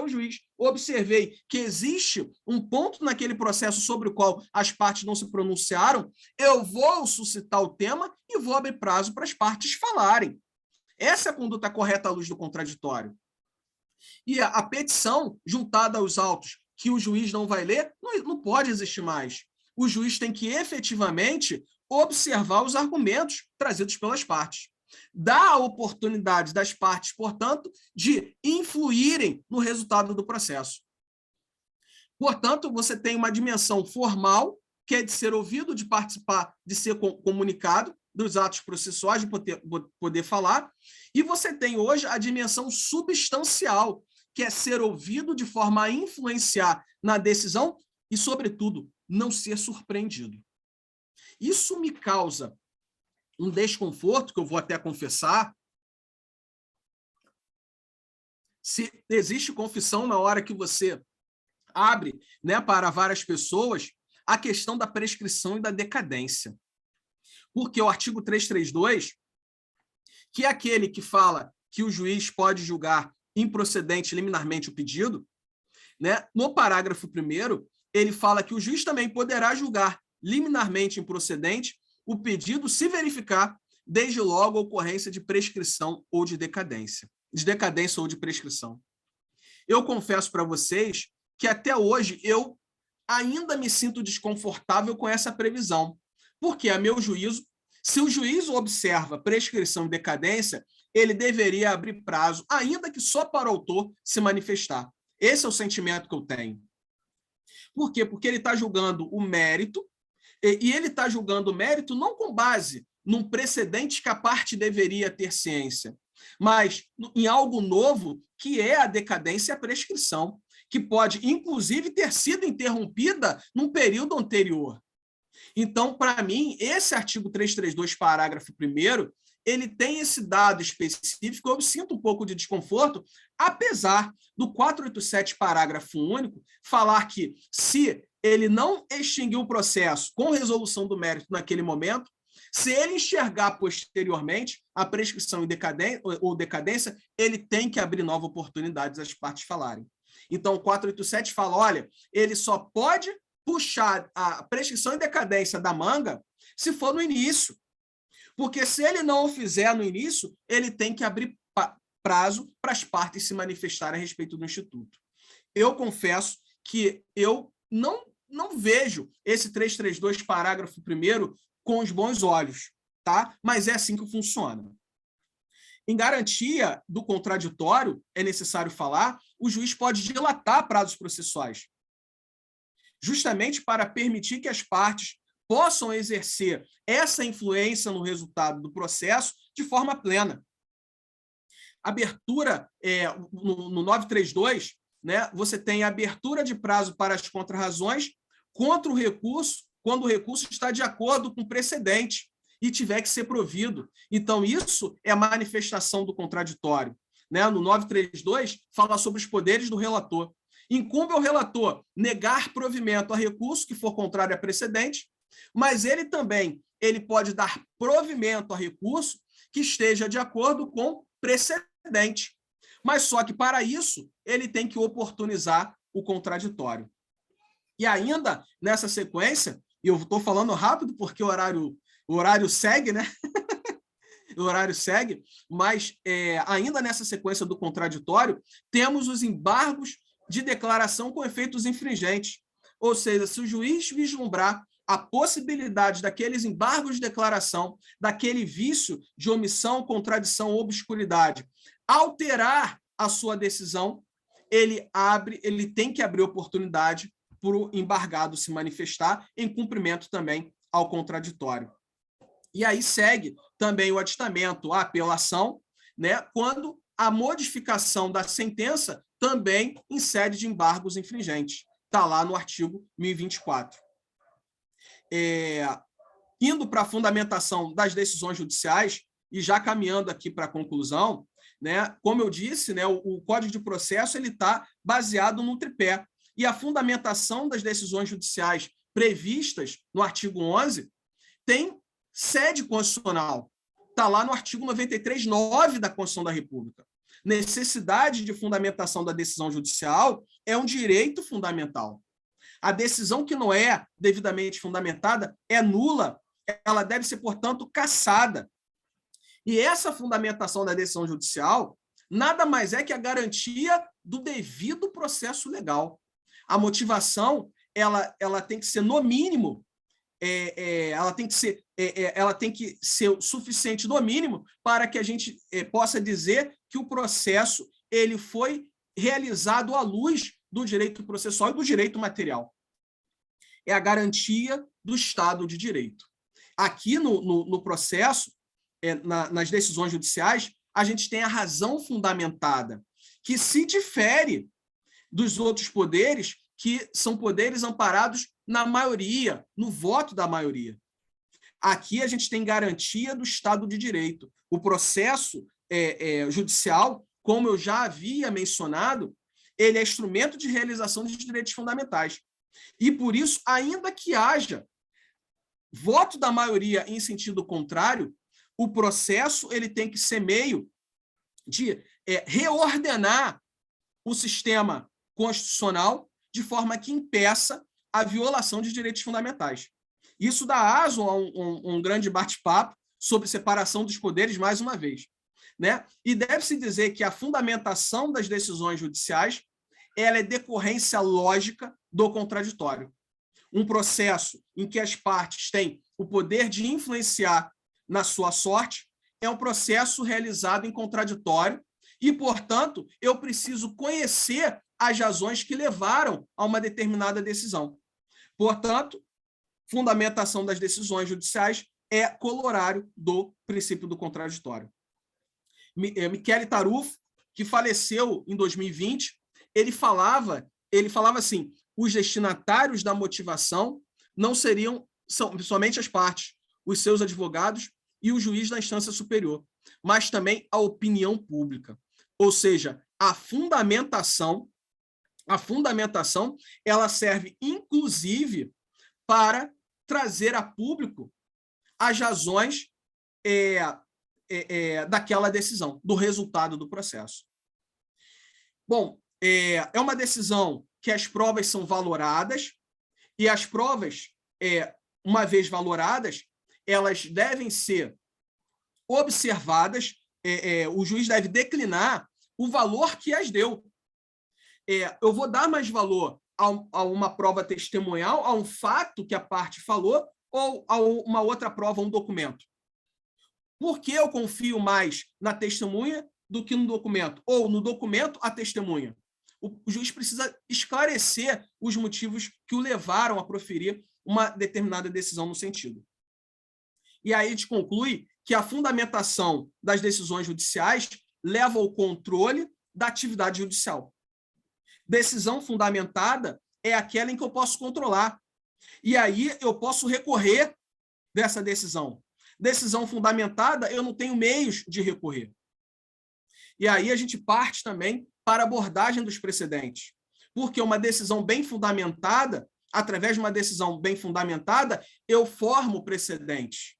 Speaker 3: juiz, observei que existe um ponto naquele processo sobre o qual as partes não se pronunciaram, eu vou suscitar o tema e vou abrir prazo para as partes falarem. Essa é a conduta correta à luz do contraditório. E a petição, juntada aos autos que o juiz não vai ler, não pode existir mais. O juiz tem que efetivamente observar os argumentos trazidos pelas partes. Dá a oportunidade das partes, portanto, de influírem no resultado do processo. Portanto, você tem uma dimensão formal, que é de ser ouvido, de participar, de ser comunicado, dos atos processuais, de poder falar, e você tem hoje a dimensão substancial, que é ser ouvido de forma a influenciar na decisão e, sobretudo, não ser surpreendido. Isso me causa um desconforto, que eu vou até confessar. Se existe confissão na hora que você abre, né, para várias pessoas, a questão da prescrição e da decadência. Porque o artigo 332, que é aquele que fala que o juiz pode julgar improcedente liminarmente o pedido, né, no parágrafo 1º, ele fala que o juiz também poderá julgar liminarmente improcedente o pedido se verificar, desde logo, a ocorrência de prescrição ou de decadência ou de prescrição. Eu confesso para vocês que até hoje eu ainda me sinto desconfortável com essa previsão, porque, a meu juízo, se o juiz observa prescrição e decadência, ele deveria abrir prazo, ainda que só para o autor se manifestar. Esse é o sentimento que eu tenho. Por quê? Porque ele está julgando o mérito, e ele está julgando o mérito não com base num precedente que a parte deveria ter ciência, mas em algo novo, que é a decadência e a prescrição, que pode, inclusive, ter sido interrompida num período anterior. Então, para mim, esse artigo 332, parágrafo 1º, ele tem esse dado específico, eu sinto um pouco de desconforto, apesar do 487, parágrafo único, falar que se ele não extinguiu o processo com resolução do mérito naquele momento, se ele enxergar posteriormente a prescrição ou decadência, ele tem que abrir nova oportunidade às partes falarem. Então, o 487 fala, olha, ele só pode puxar a prescrição e decadência da manga se for no início. Porque se ele não o fizer no início, ele tem que abrir prazo para as partes se manifestarem a respeito do Instituto. Eu confesso que eu não vejo esse 332, parágrafo 1º, com os bons olhos, tá? Mas é assim que funciona. Em garantia do contraditório, é necessário falar, o juiz pode dilatar prazos processuais, justamente para permitir que as partes possam exercer essa influência no resultado do processo de forma plena. Abertura, no 932, né, você tem a abertura de prazo para as contrarrazões contra o recurso, quando o recurso está de acordo com o precedente e tiver que ser provido. Então, isso é a manifestação do contraditório. Né? No 932, fala sobre os poderes do relator. Incumbe ao relator negar provimento a recurso que for contrário a precedente, mas ele também pode dar provimento a recurso que esteja de acordo com precedente. Mas só que, para isso, ele tem que oportunizar o contraditório. E ainda, nessa sequência, e eu estou falando rápido porque o horário segue, né? O horário segue, mas ainda nessa sequência do contraditório, temos os embargos de declaração com efeitos infringentes. Ou seja, se o juiz vislumbrar a possibilidade daqueles embargos de declaração, daquele vício de omissão, contradição ou obscuridade, alterar a sua decisão, ele tem que abrir oportunidade para o embargado se manifestar em cumprimento também ao contraditório. E aí segue também o aditamento, a apelação, né, quando a modificação da sentença também em sede de embargos infringentes. Está lá no artigo 1024. Indo para a fundamentação das decisões judiciais, e já caminhando aqui para a conclusão, né, como eu disse, né, o Código de Processo está baseado no tripé. E a fundamentação das decisões judiciais previstas no artigo 11 tem sede constitucional. Está lá no artigo 93(9) da Constituição da República. Necessidade de fundamentação da decisão judicial é um direito fundamental. A decisão que não é devidamente fundamentada é nula, ela deve ser, portanto, cassada. E essa fundamentação da decisão judicial nada mais é que a garantia do devido processo legal. A motivação, ela tem que ser, no mínimo, ela tem que ser suficiente, no mínimo, para que a gente possa dizer que o processo ele foi realizado à luz do direito processual e do direito material. É a garantia do Estado de Direito. Aqui no processo, nas decisões judiciais, a gente tem a razão fundamentada, que se difere dos outros poderes, que são poderes amparados na maioria, no voto da maioria. Aqui a gente tem garantia do Estado de Direito. O processo judicial, como eu já havia mencionado, ele é instrumento de realização de direitos fundamentais. E, por isso, ainda que haja voto da maioria em sentido contrário, o processo ele tem que ser meio de reordenar o sistema constitucional de forma que impeça a violação de direitos fundamentais. Isso dá aso a um grande bate-papo sobre separação dos poderes, mais uma vez. Né? E deve-se dizer que a fundamentação das decisões judiciais ela é decorrência lógica do contraditório. Um processo em que as partes têm o poder de influenciar na sua sorte é um processo realizado em contraditório e, portanto, eu preciso conhecer as razões que levaram a uma determinada decisão. Portanto, fundamentação das decisões judiciais é colorário do princípio do contraditório. Michele Tarufo, que faleceu em 2020, ele falava assim, os destinatários da motivação não são somente as partes, os seus advogados e o juiz da instância superior, mas também a opinião pública. Ou seja, a fundamentação A fundamentação, ela serve, inclusive, para trazer a público as razões daquela decisão, do resultado do processo. Bom, é uma decisão que as provas são valoradas, e as provas, uma vez valoradas, elas devem ser observadas, o juiz deve declinar o valor que as deu. Eu vou dar mais valor a uma prova testemunhal, a um fato que a parte falou, ou a uma outra prova, um documento? Por que eu confio mais na testemunha do que no documento? Ou no documento, a testemunha? O juiz precisa esclarecer os motivos que o levaram a proferir uma determinada decisão no sentido. E aí a gente conclui que a fundamentação das decisões judiciais leva ao controle da atividade judicial. Decisão fundamentada é aquela em que eu posso controlar. E aí eu posso recorrer dessa decisão. Decisão fundamentada, eu não tenho meios de recorrer. E aí a gente parte também para a abordagem dos precedentes. Porque uma decisão bem fundamentada, através de uma decisão bem fundamentada, eu formo precedente.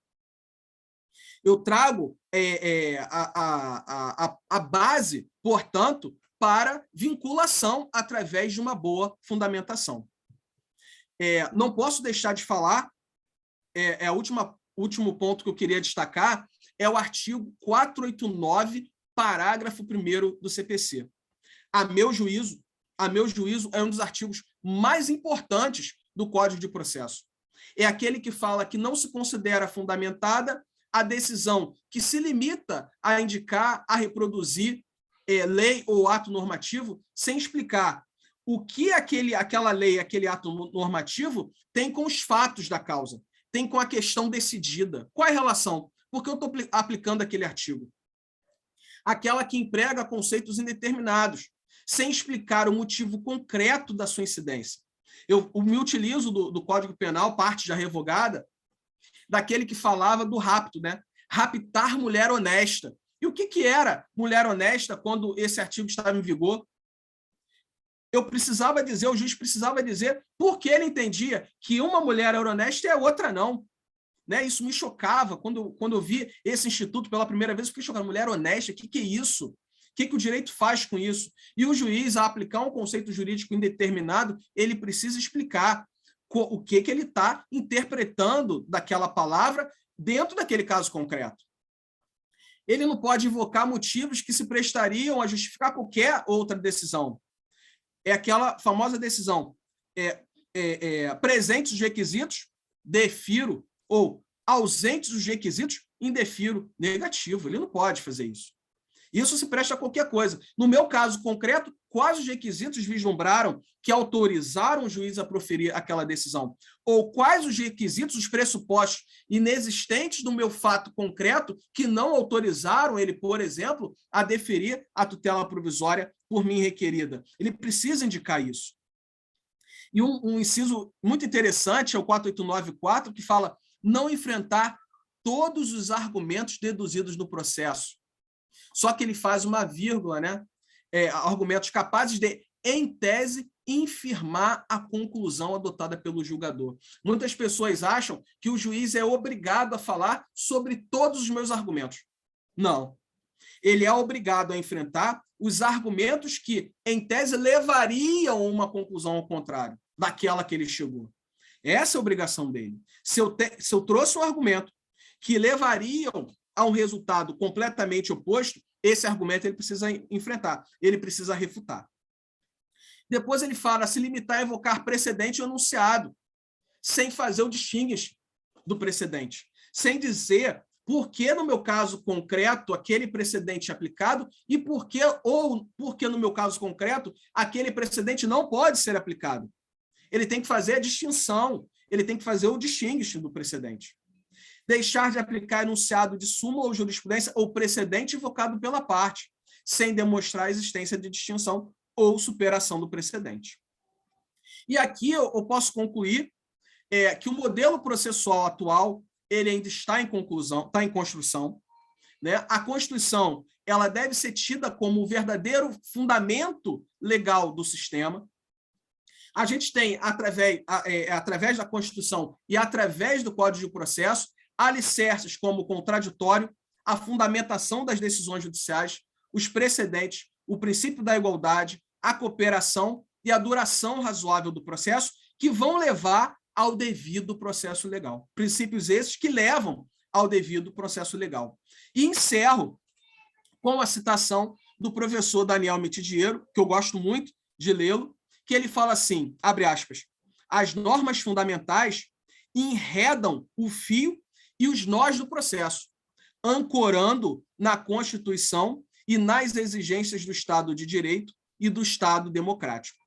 Speaker 3: Eu trago a base, portanto, para vinculação através de uma boa fundamentação. Não posso deixar de falar, o último ponto que eu queria destacar é o artigo 489, parágrafo 1º do CPC. A meu juízo, é um dos artigos mais importantes do Código de Processo. É aquele que fala que não se considera fundamentada a decisão que se limita a indicar, a reproduzir lei ou ato normativo sem explicar o que aquela lei, aquele ato normativo tem com os fatos da causa, tem com a questão decidida. Qual é a relação? Por que eu estou aplicando aquele artigo? Aquela que emprega conceitos indeterminados, sem explicar o motivo concreto da sua incidência. Eu me utilizo do Código Penal, parte já revogada, daquele que falava do rapto, né? Raptar mulher honesta. E o que era mulher honesta quando esse artigo estava em vigor? O juiz precisava dizer por que ele entendia que uma mulher era honesta e a outra não. Né? Isso me chocava. Quando eu vi esse instituto pela primeira vez, eu fiquei chocado. Mulher honesta, o que é isso? O que o direito faz com isso? E o juiz, a aplicar um conceito jurídico indeterminado, ele precisa explicar o que ele está interpretando daquela palavra dentro daquele caso concreto. Ele não pode invocar motivos que se prestariam a justificar qualquer outra decisão. É aquela famosa decisão, presentes os requisitos, defiro, ou ausentes os requisitos, indefiro, negativo. Ele não pode fazer isso. Isso se presta a qualquer coisa. No meu caso concreto, quais os requisitos vislumbraram que autorizaram o juiz a proferir aquela decisão? Ou quais os requisitos, os pressupostos inexistentes do meu fato concreto que não autorizaram ele, por exemplo, a deferir a tutela provisória por mim requerida? Ele precisa indicar isso. E um inciso muito interessante é o 4894, que fala não enfrentar todos os argumentos deduzidos no processo. Só que ele faz uma vírgula, né? Argumentos capazes de, em tese, infirmar a conclusão adotada pelo julgador. Muitas pessoas acham que o juiz é obrigado a falar sobre todos os meus argumentos. Não. Ele é obrigado a enfrentar os argumentos que, em tese, levariam a uma conclusão ao contrário daquela que ele chegou. Essa é a obrigação dele. Se eu trouxe um argumento que levariam a um resultado completamente oposto, esse argumento ele precisa enfrentar, ele precisa refutar. Depois ele fala se limitar a evocar precedente ou enunciado, sem fazer o distinguish do precedente, sem dizer por que, no meu caso concreto, aquele precedente é aplicado e por que, no meu caso concreto, aquele precedente não pode ser aplicado. Ele tem que fazer a distinção, ele tem que fazer o distinguish do precedente. Deixar de aplicar enunciado de súmula ou jurisprudência ou precedente invocado pela parte, sem demonstrar a existência de distinção ou superação do precedente. E aqui eu posso concluir que o modelo processual atual ele ainda está em conclusão, está em construção. Né? A Constituição ela deve ser tida como o verdadeiro fundamento legal do sistema. A gente tem, através da Constituição e através do Código de Processo, alicerces como o contraditório, a fundamentação das decisões judiciais, os precedentes, o princípio da igualdade, a cooperação e a duração razoável do processo, que vão levar ao devido processo legal. Princípios esses que levam ao devido processo legal. E encerro com a citação do professor Daniel Mitidiero, que eu gosto muito de lê-lo, que ele fala assim, abre aspas, as normas fundamentais enredam o fio e os nós do processo, ancorando na Constituição e nas exigências do Estado de Direito e do Estado democrático.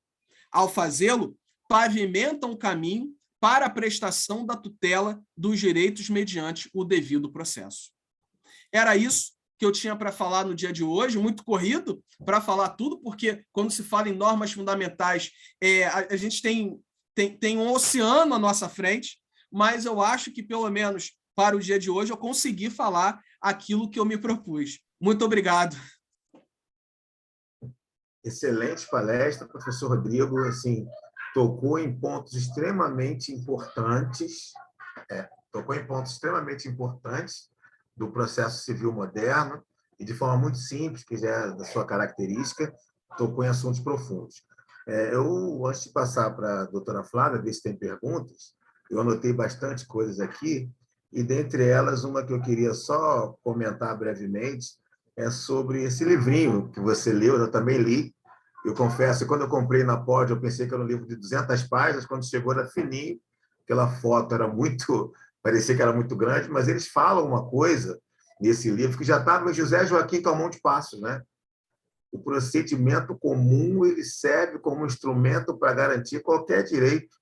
Speaker 3: Ao fazê-lo, pavimentam o caminho para a prestação da tutela dos direitos mediante o devido processo. Era isso que eu tinha para falar no dia de hoje, muito corrido para falar tudo, porque quando se fala em normas fundamentais, a gente tem um oceano à nossa frente, mas eu acho que, pelo menos para o dia de hoje, eu consegui falar aquilo que eu me propus. Muito obrigado.
Speaker 1: Excelente palestra, professor Rodrigo, assim, tocou em pontos extremamente importantes, do processo civil moderno, e de forma muito simples, que já é da sua característica, tocou em assuntos profundos. Eu, antes de passar para a doutora Flávia, ver se tem perguntas, eu anotei bastante coisas aqui, e dentre elas, uma que eu queria só comentar brevemente, é sobre esse livrinho que você leu, eu também li. Eu confesso, quando eu comprei na Pod, eu pensei que era um livro de 200 páginas, quando chegou era fininho, aquela foto era parecia que era muito grande, mas eles falam uma coisa nesse livro que já está no José Joaquim Calmon de Passos, né? O procedimento comum ele serve como instrumento para garantir qualquer direito.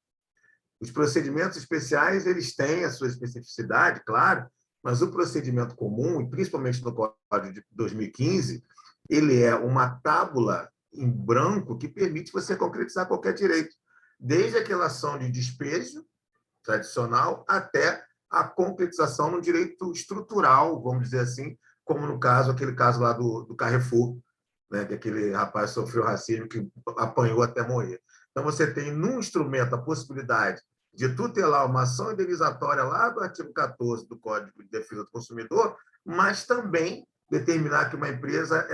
Speaker 1: Os procedimentos especiais eles têm a sua especificidade, claro, mas o procedimento comum, e principalmente no Código de 2015, ele é uma tábula em branco que permite você concretizar qualquer direito, desde aquela ação de despejo tradicional até a concretização no direito estrutural, vamos dizer assim, como no caso, aquele caso lá do Carrefour, né, que aquele rapaz sofreu racismo que apanhou até morrer. Então, você tem, num instrumento, a possibilidade de tutelar uma ação indenizatória lá do artigo 14 do Código de Defesa do Consumidor, mas também determinar que uma empresa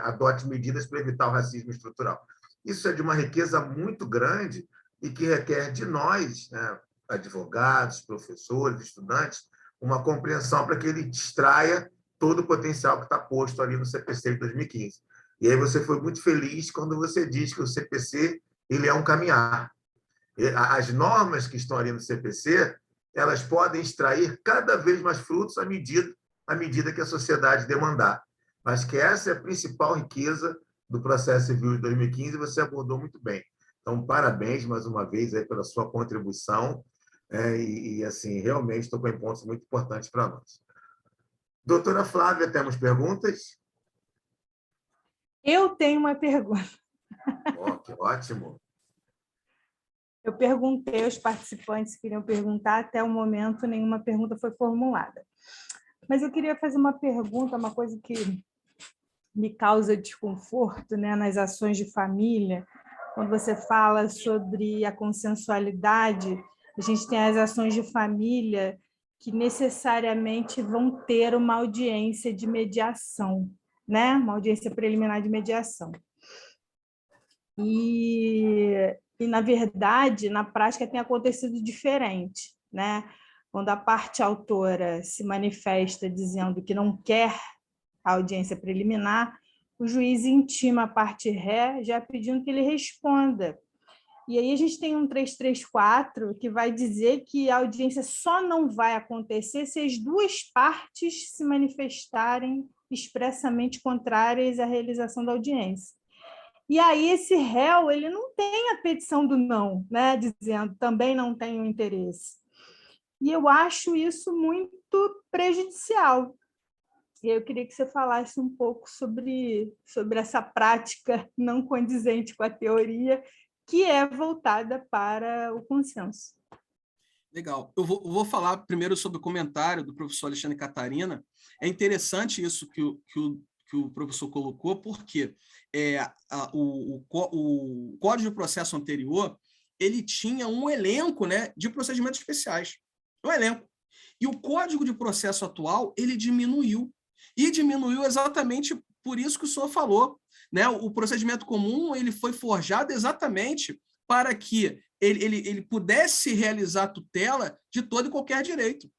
Speaker 1: adote medidas para evitar o racismo estrutural. Isso é de uma riqueza muito grande e que requer de nós, né, advogados, professores, estudantes, uma compreensão para que ele extraia todo o potencial que está posto ali no CPC de 2015. E aí você foi muito feliz quando você diz que o CPC ele é um caminhar. As normas que estão ali no CPC, elas podem extrair cada vez mais frutos à medida que a sociedade demandar. Mas que essa é a principal riqueza do processo civil de 2015 e você abordou muito bem. Então, parabéns mais uma vez aí pela sua contribuição assim, realmente tocou em pontos muito importantes para nós. Doutora Flávia, temos perguntas?
Speaker 2: Eu tenho uma pergunta.
Speaker 1: Que ótimo.
Speaker 2: Eu perguntei aos participantes que queriam perguntar, até o momento nenhuma pergunta foi formulada. Mas eu queria fazer uma pergunta, uma coisa que me causa desconforto, né, nas ações de família. Quando você fala sobre a consensualidade, a gente tem as ações de família que necessariamente vão ter uma audiência de mediação, né? Uma audiência preliminar de mediação. E, na verdade, na prática tem acontecido diferente, né? Quando a parte autora se manifesta dizendo que não quer a audiência preliminar, o juiz intima a parte ré já pedindo que ele responda. E aí a gente tem um 334 que vai dizer que a audiência só não vai acontecer se as duas partes se manifestarem expressamente contrárias à realização da audiência. E aí esse réu ele não tem a petição do não, né, dizendo também não tenho interesse. E eu acho isso muito prejudicial. E eu queria que você falasse um pouco sobre essa prática não condizente com a teoria, que é voltada para o consenso.
Speaker 3: Legal. Eu vou falar primeiro sobre o comentário do professor Alexandre Catarina. É interessante isso que o professor colocou, porque o Código de Processo anterior ele tinha um elenco, né, de procedimentos especiais. Um elenco. E o Código de Processo atual, ele diminuiu. E diminuiu exatamente por isso que o senhor falou, né? O procedimento comum, ele foi forjado exatamente para que ele pudesse realizar a tutela de todo e qualquer direito.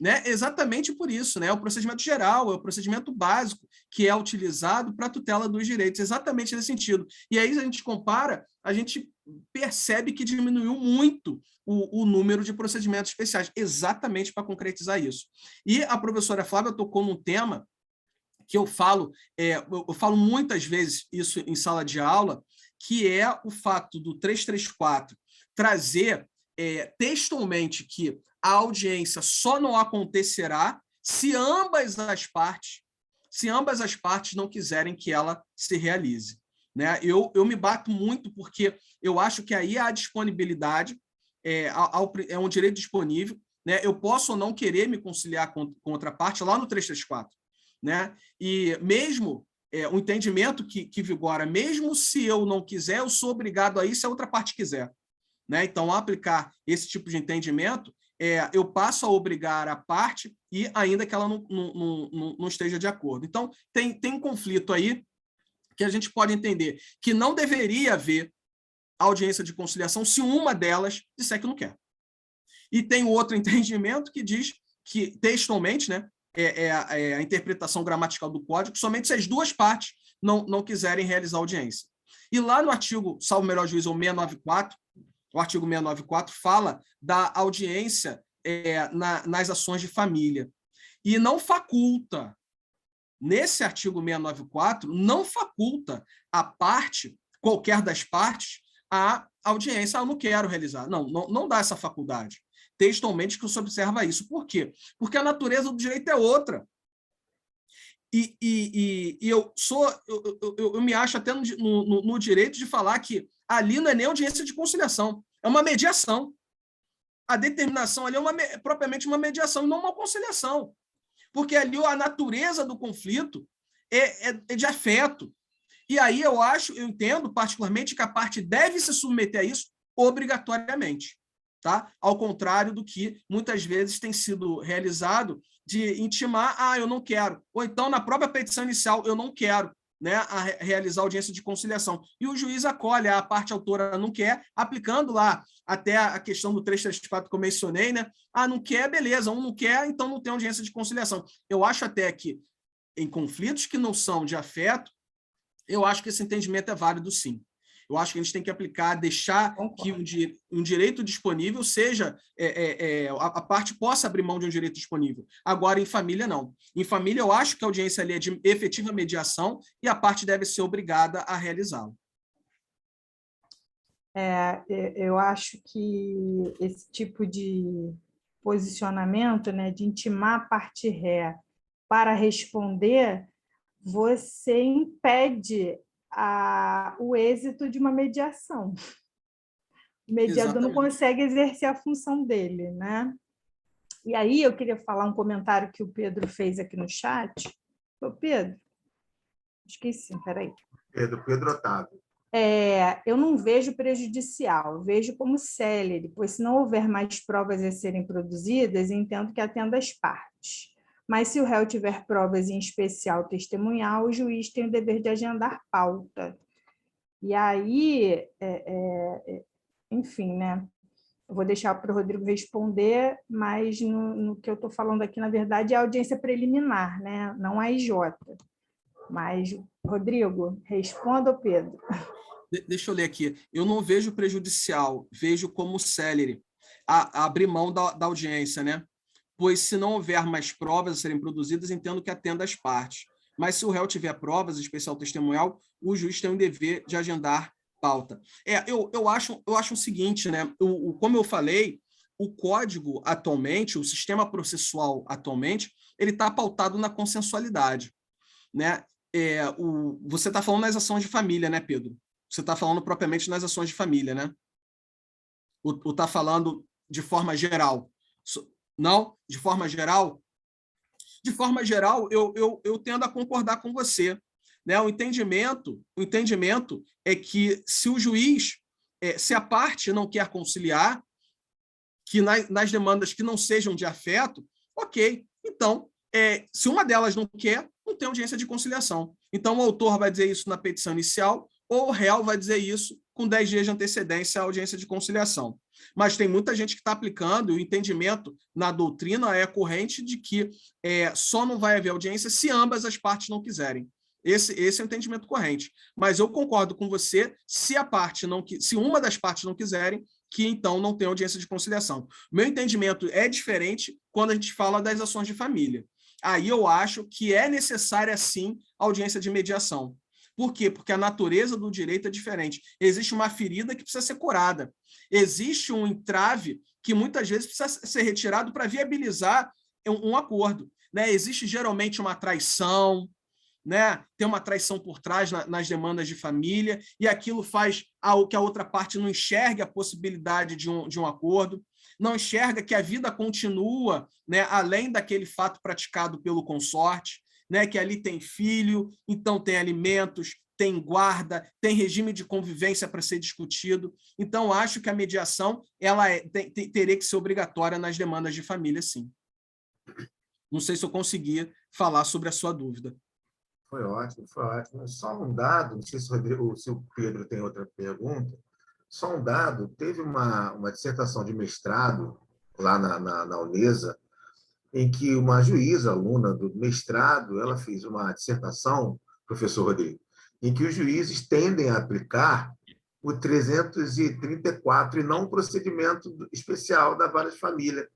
Speaker 3: Né? Exatamente por isso, né? O procedimento geral, é o procedimento básico que é utilizado para a tutela dos direitos, exatamente nesse sentido. E aí, se a gente compara, a gente percebe que diminuiu muito o número de procedimentos especiais, exatamente para concretizar isso. E a professora Flávia tocou num tema que eu falo muitas vezes isso em sala de aula, que é o fato do 334 trazer textualmente que a audiência só não acontecerá se ambas as partes não quiserem que ela se realize. Né? Eu me bato muito porque eu acho que aí há disponibilidade, é um direito disponível, né? Eu posso ou não querer me conciliar com outra parte lá no 334. Né? E mesmo o entendimento que vigora, mesmo se eu não quiser, eu sou obrigado a ir se a outra parte quiser. Né? Então, ao aplicar esse tipo de entendimento, eu passo a obrigar a parte e ainda que ela não esteja de acordo. Então, tem um conflito aí que a gente pode entender que não deveria haver audiência de conciliação se uma delas disser que não quer. E tem outro entendimento que diz que, textualmente, né, a interpretação gramatical do código, somente se as duas partes não quiserem realizar audiência. E lá no artigo, salvo melhor juízo, o 694, o artigo 694 fala da audiência nas ações de família. E não faculta, nesse artigo 694, não faculta a parte, qualquer das partes, a audiência. Eu não quero realizar. Não dá essa faculdade. Textualmente que se observa isso. Por quê? Porque a natureza do direito é outra. E eu me acho até no direito de falar que ali não é nem audiência de conciliação, é uma mediação. A determinação ali é propriamente uma mediação, e não uma conciliação. Porque ali a natureza do conflito é de afeto. E aí eu entendo particularmente que a parte deve se submeter a isso obrigatoriamente. Tá? Ao contrário do que muitas vezes tem sido realizado de intimar, eu não quero. Ou então, na própria petição inicial, eu não quero, né, realizar audiência de conciliação. E o juiz acolhe, a parte autora não quer, aplicando lá até a questão do 334 que eu mencionei, né? Não quer, beleza, um não quer, então não tem audiência de conciliação. Eu acho até que, em conflitos que não são de afeto, eu acho que esse entendimento é válido, sim. Eu acho que a gente tem que aplicar, deixar que um direito disponível seja, a parte possa abrir mão de um direito disponível. Agora, em família, não. Em família, eu acho que a audiência ali é de efetiva mediação e a parte deve ser obrigada a realizá-lo.
Speaker 2: Eu acho que esse tipo de posicionamento, né, de intimar a parte ré para responder, você impede o êxito de uma mediação. O mediador não consegue exercer a função dele, né? E aí eu queria falar um comentário que o Pedro fez aqui no chat. Pedro, esqueci, peraí.
Speaker 1: Pedro Otávio.
Speaker 2: Eu não vejo prejudicial, vejo como célere, pois se não houver mais provas a serem produzidas, entendo que atenda às partes. Mas se o réu tiver provas, em especial testemunhal, o juiz tem o dever de agendar pauta. E aí, enfim, né? Eu vou deixar para o Rodrigo responder, mas no que eu estou falando aqui, na verdade, é a audiência preliminar, né? Não a IJ. Mas, Rodrigo, responda ao Pedro.
Speaker 3: Deixa eu ler aqui. Eu não vejo prejudicial, vejo como célere abrir mão da audiência, né? Pois se não houver mais provas a serem produzidas, entendo que atenda às partes. Mas se o réu tiver provas, em especial testemunhal, o juiz tem o dever de agendar pauta. Eu acho o seguinte, né? Como eu falei, o código atualmente, o sistema processual atualmente, ele está pautado na consensualidade, né? Você está falando nas ações de família, né, Pedro? Você está falando propriamente nas ações de família, né? Ou está falando de forma geral? Não? De forma geral? De forma geral, eu tendo a concordar com você. Né? O entendimento é que se o juiz se a parte não quer conciliar, que nas demandas que não sejam de afeto, ok. Então, se uma delas não quer, não tem audiência de conciliação. Então, o autor vai dizer isso na petição inicial, ou o réu vai dizer isso com 10 dias de antecedência à audiência de conciliação. Mas tem muita gente que está aplicando, e o entendimento na doutrina é corrente de que só não vai haver audiência se ambas as partes não quiserem. Esse é o entendimento corrente. Mas eu concordo com você, se uma das partes não quiserem, que então não tem audiência de conciliação. Meu entendimento é diferente quando a gente fala das ações de família. Aí eu acho que é necessária, sim, audiência de mediação. Por quê? Porque a natureza do direito é diferente. Existe uma ferida que precisa ser curada. Existe um entrave que muitas vezes precisa ser retirado para viabilizar um acordo. Né? Existe geralmente uma traição, né? Tem uma traição por trás nas demandas de família, e aquilo faz que a outra parte não enxergue a possibilidade de um acordo, não enxerga que a vida continua, né, além daquele fato praticado pelo consorte, né, que ali tem filho, então tem alimentos, tem guarda, tem regime de convivência para ser discutido. Então, acho que a mediação teria que ser obrigatória nas demandas de família, sim. Não sei se eu conseguia falar sobre a sua dúvida.
Speaker 1: Foi ótimo, foi ótimo. Só um dado, não sei se o Pedro tem outra pergunta, só um dado, teve uma dissertação de mestrado lá na Unesa, em que uma juíza, aluna do mestrado, ela fez uma dissertação, professor Rodrigo, em que os juízes tendem a aplicar o 334 e não o procedimento especial da vara de família.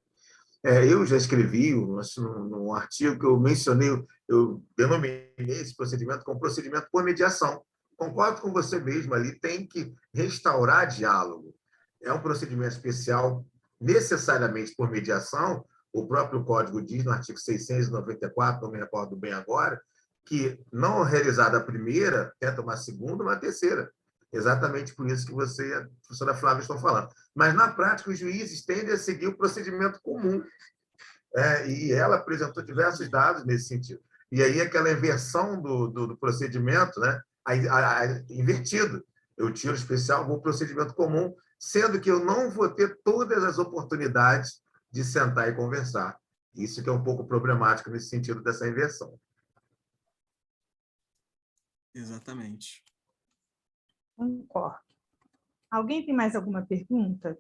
Speaker 1: Eu já escrevi num artigo que eu mencionei, eu denominei esse procedimento como procedimento por mediação. Concordo com você mesmo, ali tem que restaurar diálogo. É um procedimento especial necessariamente por mediação. O próprio Código diz, no artigo 694, não me recordo bem agora, que não realizada a primeira, tenta uma segunda, uma terceira. Exatamente por isso que você e a professora Flávia estão falando. Mas, na prática, os juízes tendem a seguir o procedimento comum. E ela apresentou diversos dados nesse sentido. E aí, aquela inversão do procedimento, né? Invertido. Eu tiro especial, vou procedimento comum, sendo que eu não vou ter todas as oportunidades de sentar e conversar. Isso que é um pouco problemático nesse sentido dessa inversão.
Speaker 3: Exatamente.
Speaker 2: Concordo. Alguém tem mais alguma pergunta?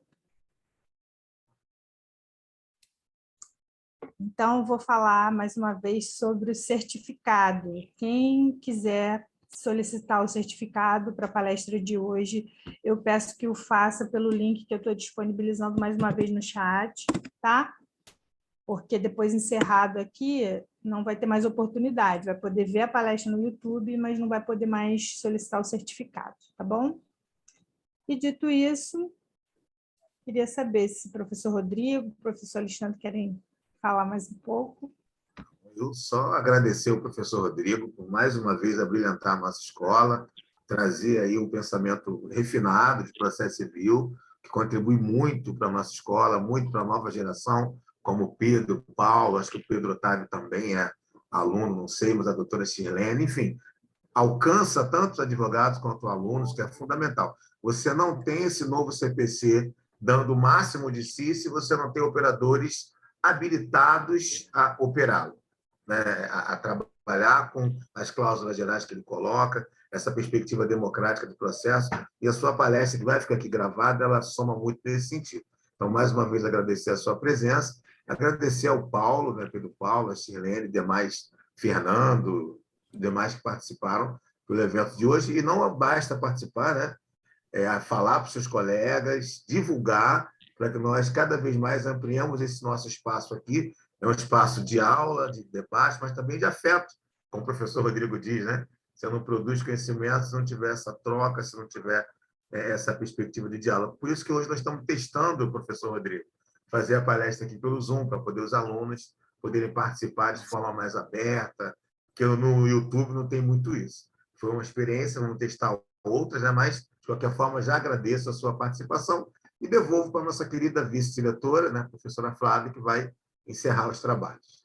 Speaker 2: Então, vou falar mais uma vez sobre o certificado. Quem quiser solicitar o certificado para a palestra de hoje, eu peço que o faça pelo link que eu estou disponibilizando mais uma vez no chat, tá? Porque depois, encerrado aqui, não vai ter mais oportunidade. Vai poder ver a palestra no YouTube, mas não vai poder mais solicitar o certificado, tá bom? E, dito isso, queria saber se o professor Rodrigo, o professor Alexandre querem falar mais um pouco.
Speaker 1: Eu só agradecer ao professor Rodrigo por, mais uma vez, abrilhantar a nossa escola, trazer aí um pensamento refinado de processo civil, que contribui muito para a nossa escola, muito para a nova geração, como o Pedro, o Paulo, acho que o Pedro Otávio também é aluno, não sei, mas a doutora Shirlene, enfim, alcança tanto os advogados quanto os alunos, que é fundamental. Você não tem esse novo CPC dando o máximo de si se você não tem operadores habilitados a operá-lo, né? A trabalhar com as cláusulas gerais que ele coloca, essa perspectiva democrática do processo, e a sua palestra, que vai ficar aqui gravada, ela soma muito nesse sentido. Então, mais uma vez, agradecer a sua presença, agradecer ao Paulo, né, Pedro Paulo, a Shirlene, demais, Fernando, demais que participaram do evento de hoje, e não basta participar, né? Falar para os seus colegas, divulgar, para que nós cada vez mais ampliemos esse nosso espaço aqui. É um espaço de aula, de debate, mas também de afeto, como o professor Rodrigo diz, né? Você não produz conhecimento se não tiver essa troca, se não tiver essa perspectiva de diálogo. Por isso que hoje nós estamos testando, professor Rodrigo, fazer a palestra aqui pelo Zoom, para poder os alunos poderem participar de forma mais aberta, que no YouTube não tem muito isso. Foi uma experiência, vamos testar outras, né? Mas, de qualquer forma, já agradeço a sua participação e devolvo para a nossa querida vice-diretora, né, professora Flávia, que vai encerrar os trabalhos.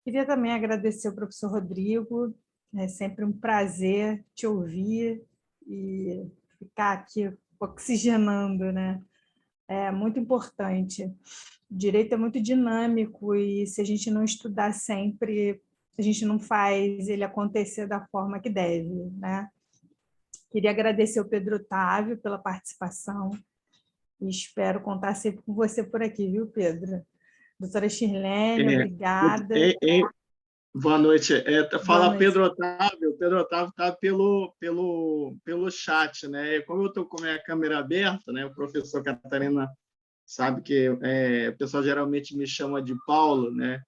Speaker 2: Queria também agradecer ao professor Rodrigo, é sempre um prazer te ouvir e ficar aqui oxigenando, né? É muito importante. O direito é muito dinâmico e se a gente não estudar sempre, a gente não faz ele acontecer da forma que deve, né? Queria agradecer ao Pedro Otávio pela participação e espero contar sempre com você por aqui, viu, Pedro? Doutora Shirlene, obrigada.
Speaker 4: Boa noite.
Speaker 2: Boa noite.
Speaker 4: Pedro Otávio. O Pedro Otávio está pelo chat, né? Como eu estou com a minha câmera aberta, né? O professor Catarina sabe que o pessoal geralmente me chama de Paulo, né?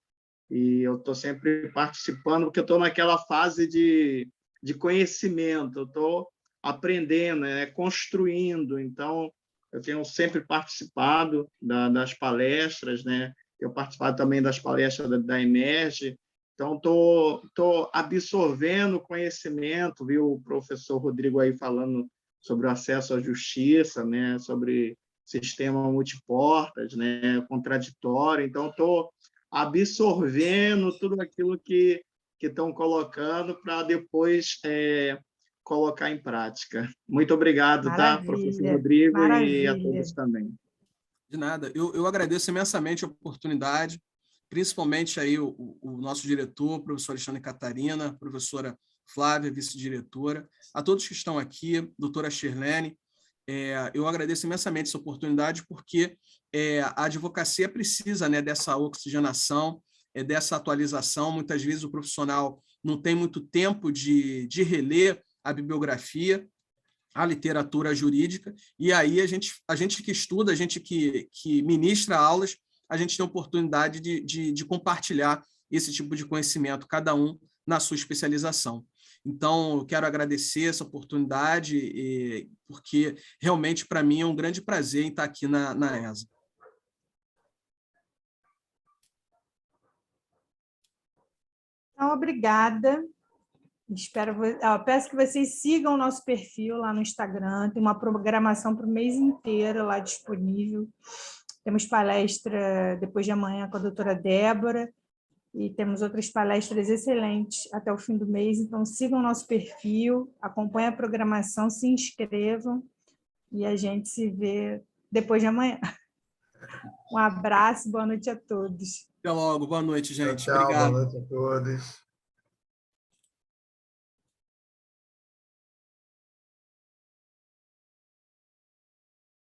Speaker 4: E eu estou sempre participando, porque eu estou naquela fase de conhecimento, eu estou aprendendo, né? Construindo. Então, eu tenho sempre participado das palestras, né? Eu participado também das palestras da Emerge. Então, estou absorvendo conhecimento, viu o professor Rodrigo aí falando sobre o acesso à justiça, né? Sobre sistema multiportas, né? Contraditório. Então, estou absorvendo tudo aquilo que estão colocando para depois colocar em prática. Muito obrigado, tá, professor Rodrigo, e a todos também.
Speaker 3: De nada. Eu agradeço imensamente a oportunidade, principalmente aí o nosso diretor, professor Alexandre Catarina, professora Flávia, vice-diretora, a todos que estão aqui, doutora Shirlene, eu agradeço imensamente essa oportunidade, porque a advocacia precisa, né, dessa oxigenação, dessa atualização. Muitas vezes o profissional não tem muito tempo de reler a bibliografia, a literatura jurídica, e aí a gente que estuda, a gente que ministra aulas, a gente tem a oportunidade de compartilhar esse tipo de conhecimento, cada um na sua especialização. Então, eu quero agradecer essa oportunidade, porque realmente, para mim, é um grande prazer em estar aqui na ESA.
Speaker 2: Então, obrigada. Peço que vocês sigam o nosso perfil lá no Instagram, tem uma programação para o mês inteiro lá disponível. Temos palestra depois de amanhã com a doutora Débora e temos outras palestras excelentes até o fim do mês, então sigam o nosso perfil, acompanhem a programação, se inscrevam e a gente se vê depois de amanhã. Um abraço, boa noite a todos.
Speaker 3: Até logo, boa noite, gente.
Speaker 1: Tchau,
Speaker 3: Obrigado.
Speaker 1: boa noite a todos.